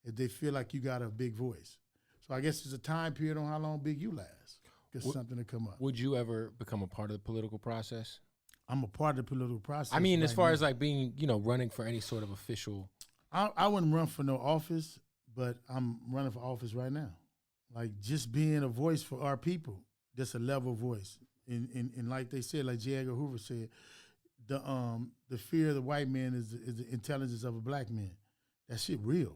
S2: If they feel like you got a big voice. So I guess there's a time period on how long Big U lasts. Because something to come up.
S1: Would you ever become a part of the political process?
S2: I'm a part of the political process.
S1: I mean, as far as like being, running for any sort of official.
S2: I wouldn't run for no office, but I'm running for office right now. Like, just being a voice for our people, just a level voice. And like they said, like J. Edgar Hoover said, the fear of the white man is the intelligence of a black man. That shit real.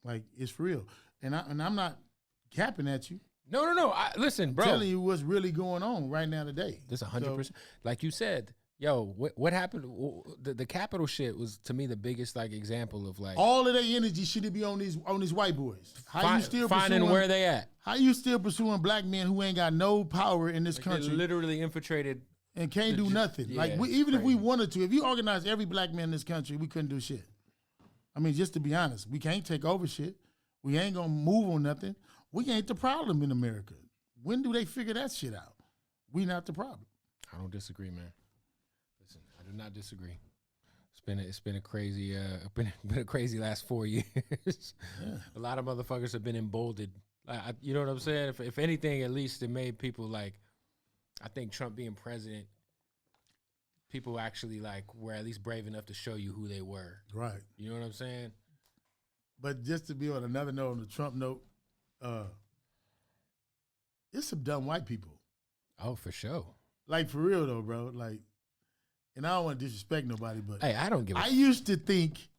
S2: Like, it's real. And I'm not capping at you.
S1: No. Listen, bro.
S2: I'm telling you what's really going on right now today.
S1: This 100%. Like you said, yo, what happened? The Capitol shit was, to me, the biggest like example of like
S2: all of their energy should be on these white boys. How you still
S1: finding where they at?
S2: How you still pursuing black men who ain't got no power in this country?
S1: They literally infiltrated
S2: and can't do nothing.
S1: Yeah,
S2: like even if we wanted to, if you organize every black man in this country, we couldn't do shit. I mean, just to be honest, we can't take over shit. We ain't gonna move on nothing. We ain't the problem in America. When do they figure that shit out? We not the problem.
S1: I don't disagree, man. Listen, I do not disagree. It's been a crazy been a crazy last 4 years. Yeah. A lot of motherfuckers have been emboldened. You know what I'm saying? If anything, at least it made people like. I think Trump being president, people actually like were at least brave enough to show you who they were.
S2: Right.
S1: You know what I'm saying?
S2: But just to be on another note, on the Trump note, it's some dumb white people.
S1: Oh, for sure.
S2: Like, for real though, bro. Like, and I don't want to disrespect nobody, but
S1: hey, I don't give a
S2: I used to think,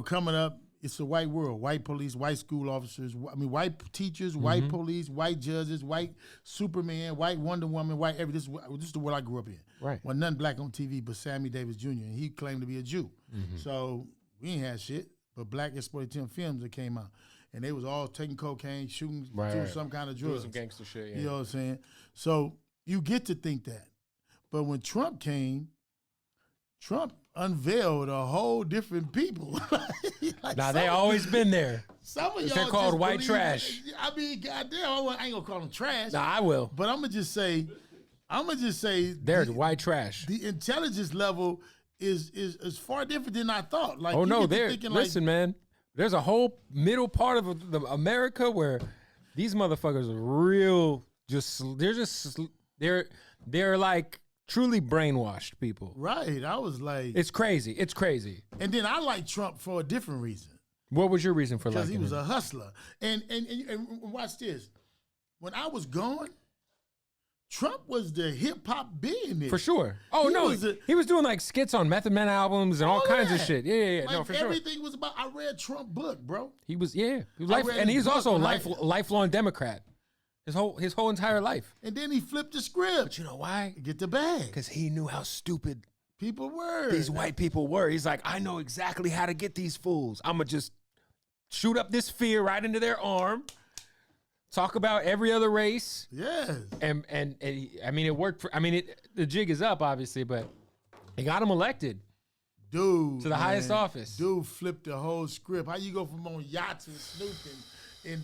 S2: coming up, it's a white world. White police, white school officers, white teachers, white police, white judges, white Superman, white Wonder Woman, white this is the world I grew up in.
S1: Right.
S2: Well, nothing black on TV but Sammy Davis Jr., and he claimed to be a Jew. Mm-hmm. So we ain't had shit but black exploitation films that came out. And they was all taking cocaine, shooting, doing some kind of drugs.
S1: Doing some gangster shit, yeah.
S2: You know what I'm saying? So you get to think that. But when Trump came, Trump unveiled a whole different people.
S1: They always been there.
S2: Some of y'all
S1: they're called white trash.
S2: I mean, goddamn, I ain't gonna call them trash.
S1: Nah, I will.
S2: But I'm gonna just say
S1: they're white trash.
S2: The intelligence level is far different than I thought. Like,
S1: listen, man. There's a whole middle part of America where these motherfuckers are real. They're like truly brainwashed people.
S2: Right. I was like,
S1: It's crazy. It's crazy.
S2: and then I like Trump for a different reason.
S1: What was your reason for
S2: Because
S1: liking
S2: he was
S1: him?
S2: a hustler. And watch this. When I was gone, Trump was the hip hop billionaire.
S1: For sure. Oh, he was doing like skits on Method Man albums and all kinds of shit. Yeah.
S2: Like,
S1: No, for sure.
S2: everything was about. I read Trump book, bro.
S1: He was
S2: read
S1: and
S2: his
S1: he's also a
S2: book when
S1: lifelong Democrat. His whole entire life.
S2: And then he flipped the script.
S1: But you know why?
S2: Get the bag.
S1: Because he knew how stupid
S2: People were.
S1: these white people were. He's like, I know exactly how to get these fools. I'm gonna just shoot up this fear right into their arm. Talk about every other race.
S2: Yes.
S1: And I mean, it worked. The jig is up, obviously, but it got him elected.
S2: Dude.
S1: To the highest office.
S2: Dude flipped the whole script. How you go from on yachts and Snoop and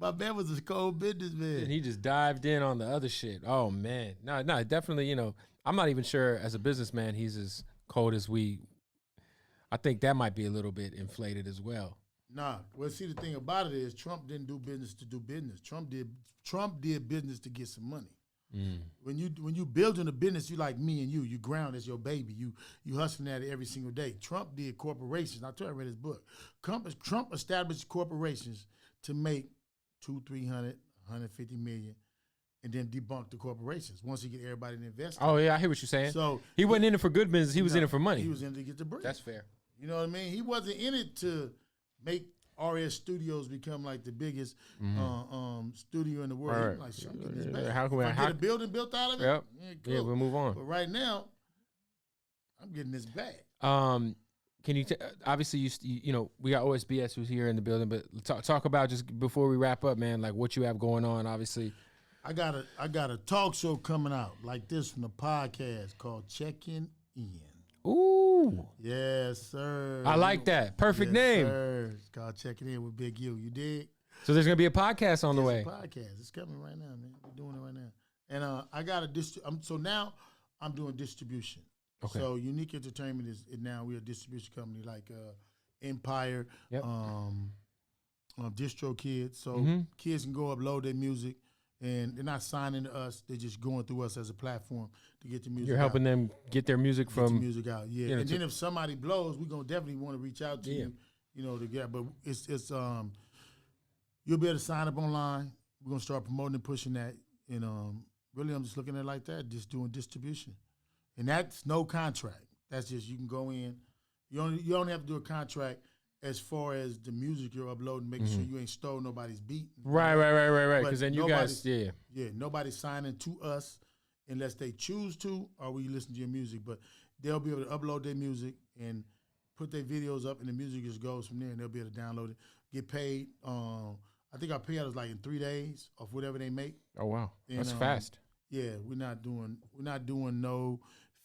S2: my man was a cold businessman.
S1: And he just dived in on the other shit. Oh, man. No, definitely, I'm not even sure as a businessman he's as cold as I think that might be a little bit inflated as well.
S2: Nah. Well, see, the thing about it is Trump didn't do business to do business. Trump did business to get some money. When you building a business, you like me and you ground as your baby. You hustling at it every single day. Trump did corporations. I told you I read his book. Trump established corporations to make 200, 300, 150 million, and then debunk the corporations once he get everybody to invest.
S1: Oh yeah, I hear what you're saying.
S2: So
S1: he wasn't in it for good business. He was in it for money.
S2: He was in it to get the bread.
S1: That's fair.
S2: You know what I mean? He wasn't in it to make RS Studios become like the biggest studio in the world.
S1: Right.
S2: He was like, shit, I'm getting this back.
S1: How can we
S2: get a building built out of it?
S1: Yep.
S2: Cool.
S1: Yeah, we'll move on.
S2: But right now, I'm getting this back.
S1: Can you obviously you we got OSBS who's here in the building, but talk about just before we wrap up, man, like what you have going on. Obviously,
S2: I got a talk show coming out like this from the podcast called Checking In.
S1: Ooh,
S2: yes, sir.
S1: I like that. Perfect name.
S2: Sir. It's called Checking In with Big U. You dig?
S1: So there's gonna be a podcast on the way.
S2: A podcast. It's coming right now, man. We're doing it right now. And I got so now I'm doing distribution.
S1: Okay.
S2: So Unique Entertainment is now we're a distribution company like Empire,
S1: Yep.
S2: Distro Kids. So kids can go upload their music, and they're not signing to us. They're just going through us as a platform to get the music.
S1: You're helping them get their music from
S2: music out. Yeah. And then if somebody blows, we're gonna definitely want to reach out to you. To get. But it's you'll be able to sign up online. We're gonna start promoting and pushing that. And really, I'm just looking at it like that, just doing distribution. And that's no contract. That's just you can go in. You only have to do a contract as far as the music you're uploading, making sure you ain't stole nobody's beat.
S1: Right. Because then you guys,
S2: nobody's signing to us unless they choose to, or we listen to your music. But they'll be able to upload their music and put their videos up, and the music just goes from there, and they'll be able to download it, get paid. I think our payout is like in 3 days of whatever they make.
S1: Oh wow,
S2: and,
S1: that's fast.
S2: Yeah, we're not doing no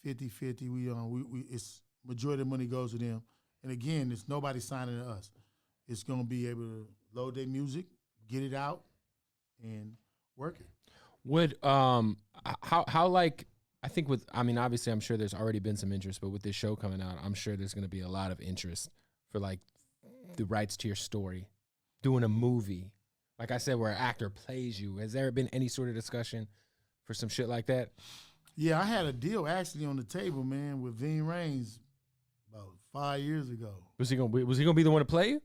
S2: 50-50. We it's majority of the money goes to them. And again, it's nobody signing to us. It's gonna be able to load their music, get it out, and work it.
S1: Would how like obviously I'm sure there's already been some interest, but with this show coming out, I'm sure there's gonna be a lot of interest for like the rights to your story, doing a movie. Like I said, where an actor plays you. Has there been any sort of discussion for some shit like that?
S2: Yeah, I had a deal actually on the table, man, with Ving Rhames about 5 years ago.
S1: Was he gonna be the one to play you?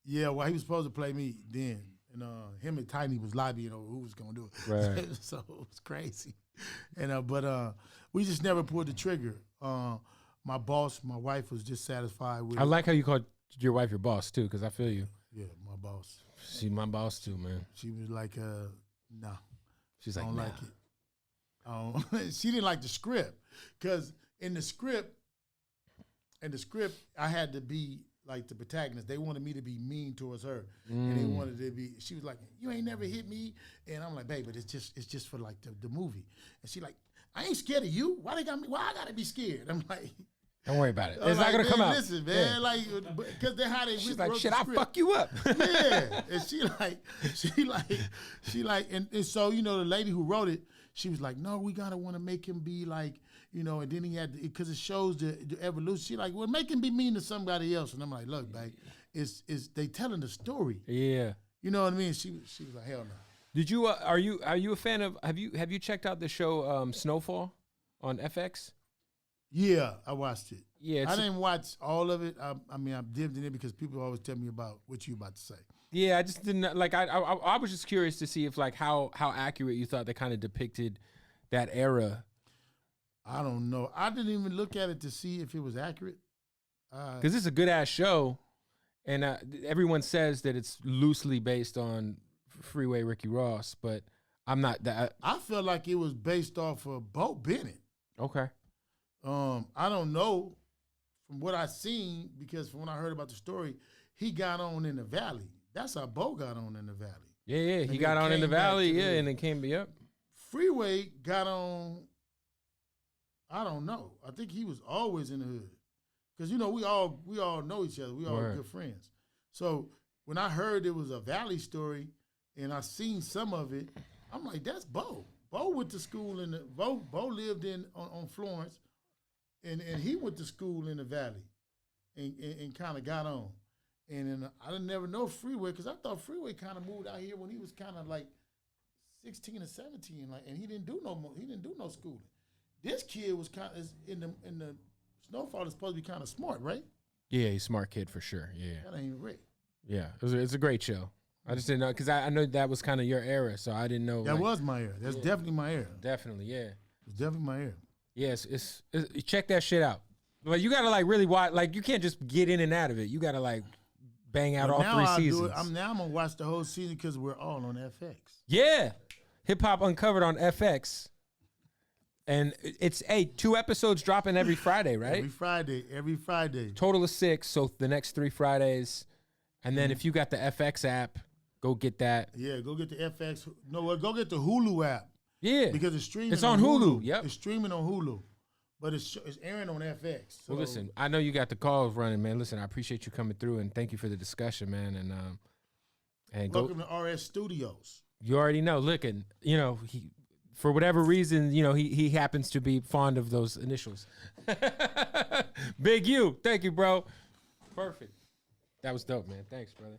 S2: Yeah, well, he was supposed to play me then, and him and Tiny was lobbying over who was gonna do it.
S1: Right.
S2: So it was crazy, and but we just never pulled the trigger. My boss, my wife, was just satisfied with.
S1: I like how you called your wife your boss too, because I feel you.
S2: Yeah, my boss.
S1: She's my boss too, man.
S2: She was like, nah.
S1: She's like,
S2: I don't like it. She didn't like the script because in the script, I had to be like the protagonist. They wanted me to be mean towards her, and they wanted to be. She was like, "You ain't never hit me," and I'm like, "Babe, but it's just for like the movie." And she like, "I ain't scared of you. Why they got me? Why I gotta be scared?" I'm like,
S1: "Don't worry about it. It's not gonna come out."
S2: Listen, man, like because they how they.
S1: She's like, "Shit, I fuck you up."
S2: Yeah, and she like, and so the lady who wrote it. She was like, no, we gotta want to make him be like, you know, and then he had because it shows the evolution. She like, well, make him be mean to somebody else, and I'm like, look, babe, it's they telling the story.
S1: Yeah,
S2: you know what I mean. She was like, hell no.
S1: Did you are you a fan of have you checked out the show Snowfall on FX?
S2: Yeah, I watched it.
S1: Yeah,
S2: I didn't watch all of it. I mean, I dipped in it because people always tell me about what you about to say.
S1: Yeah, I just didn't like. I was just curious to see if like how accurate you thought they kind of depicted that era.
S2: I don't know. I didn't even look at it to see if it was accurate.
S1: Because it's a good ass show, and everyone says that it's loosely based on Freeway Ricky Ross, but I'm not that.
S2: I felt like it was based off of Bo Bennett.
S1: Okay.
S2: I don't know from what I seen because from when I heard about the story, he got on in the Valley. That's how Bo got on in the Valley.
S1: Yeah, he got on in the Valley, and then came up.
S2: Freeway got on. I don't know. I think he was always in the hood, because you know we all know each other. We all good friends. So when I heard it was a Valley story, and I seen some of it, I'm like, that's Bo. Bo went to school in the Bo lived on Florence, and he went to school in the Valley, and kind of got on. And then I didn't never know Freeway because I thought Freeway kind of moved out here when he was kind of like 16 or 17, like, and he didn't do no schooling. This kid was kind of in the Snowfall is supposed to be kind of smart, right?
S1: Yeah, he's a smart kid for sure. Yeah,
S2: that ain't right.
S1: Yeah, it's a great show. I just didn't know because I know that was kind of your era, so I didn't know.
S2: That was my era. That's definitely my era.
S1: Definitely, yeah.
S2: It's definitely my era.
S1: Yes, it's check that shit out. But you gotta like really watch. Like you can't just get in and out of it. You gotta like bang out all 3 seasons.
S2: I'm gonna watch the whole season because we're all on FX.
S1: Yeah, Hip Hop Uncovered on FX, and it's 2 episodes dropping every Friday, right?
S2: Every Friday.
S1: Total of 6, so the next 3 Fridays, and then if you got the FX app, go get that.
S2: Yeah, go get the FX. No, go get the Hulu app.
S1: Yeah,
S2: because it's streaming.
S1: It's on Hulu. Yep,
S2: it's streaming on Hulu. But it's airing on FX. So.
S1: Well, listen, I know you got the calls running, man. Listen, I appreciate you coming through, and thank you for the discussion, man. And
S2: welcome to RS Studios.
S1: You already know. Look, and you know, for whatever reason, you know, he happens to be fond of those initials. Big U, thank you, bro. Perfect. That was dope, man. Thanks, brother.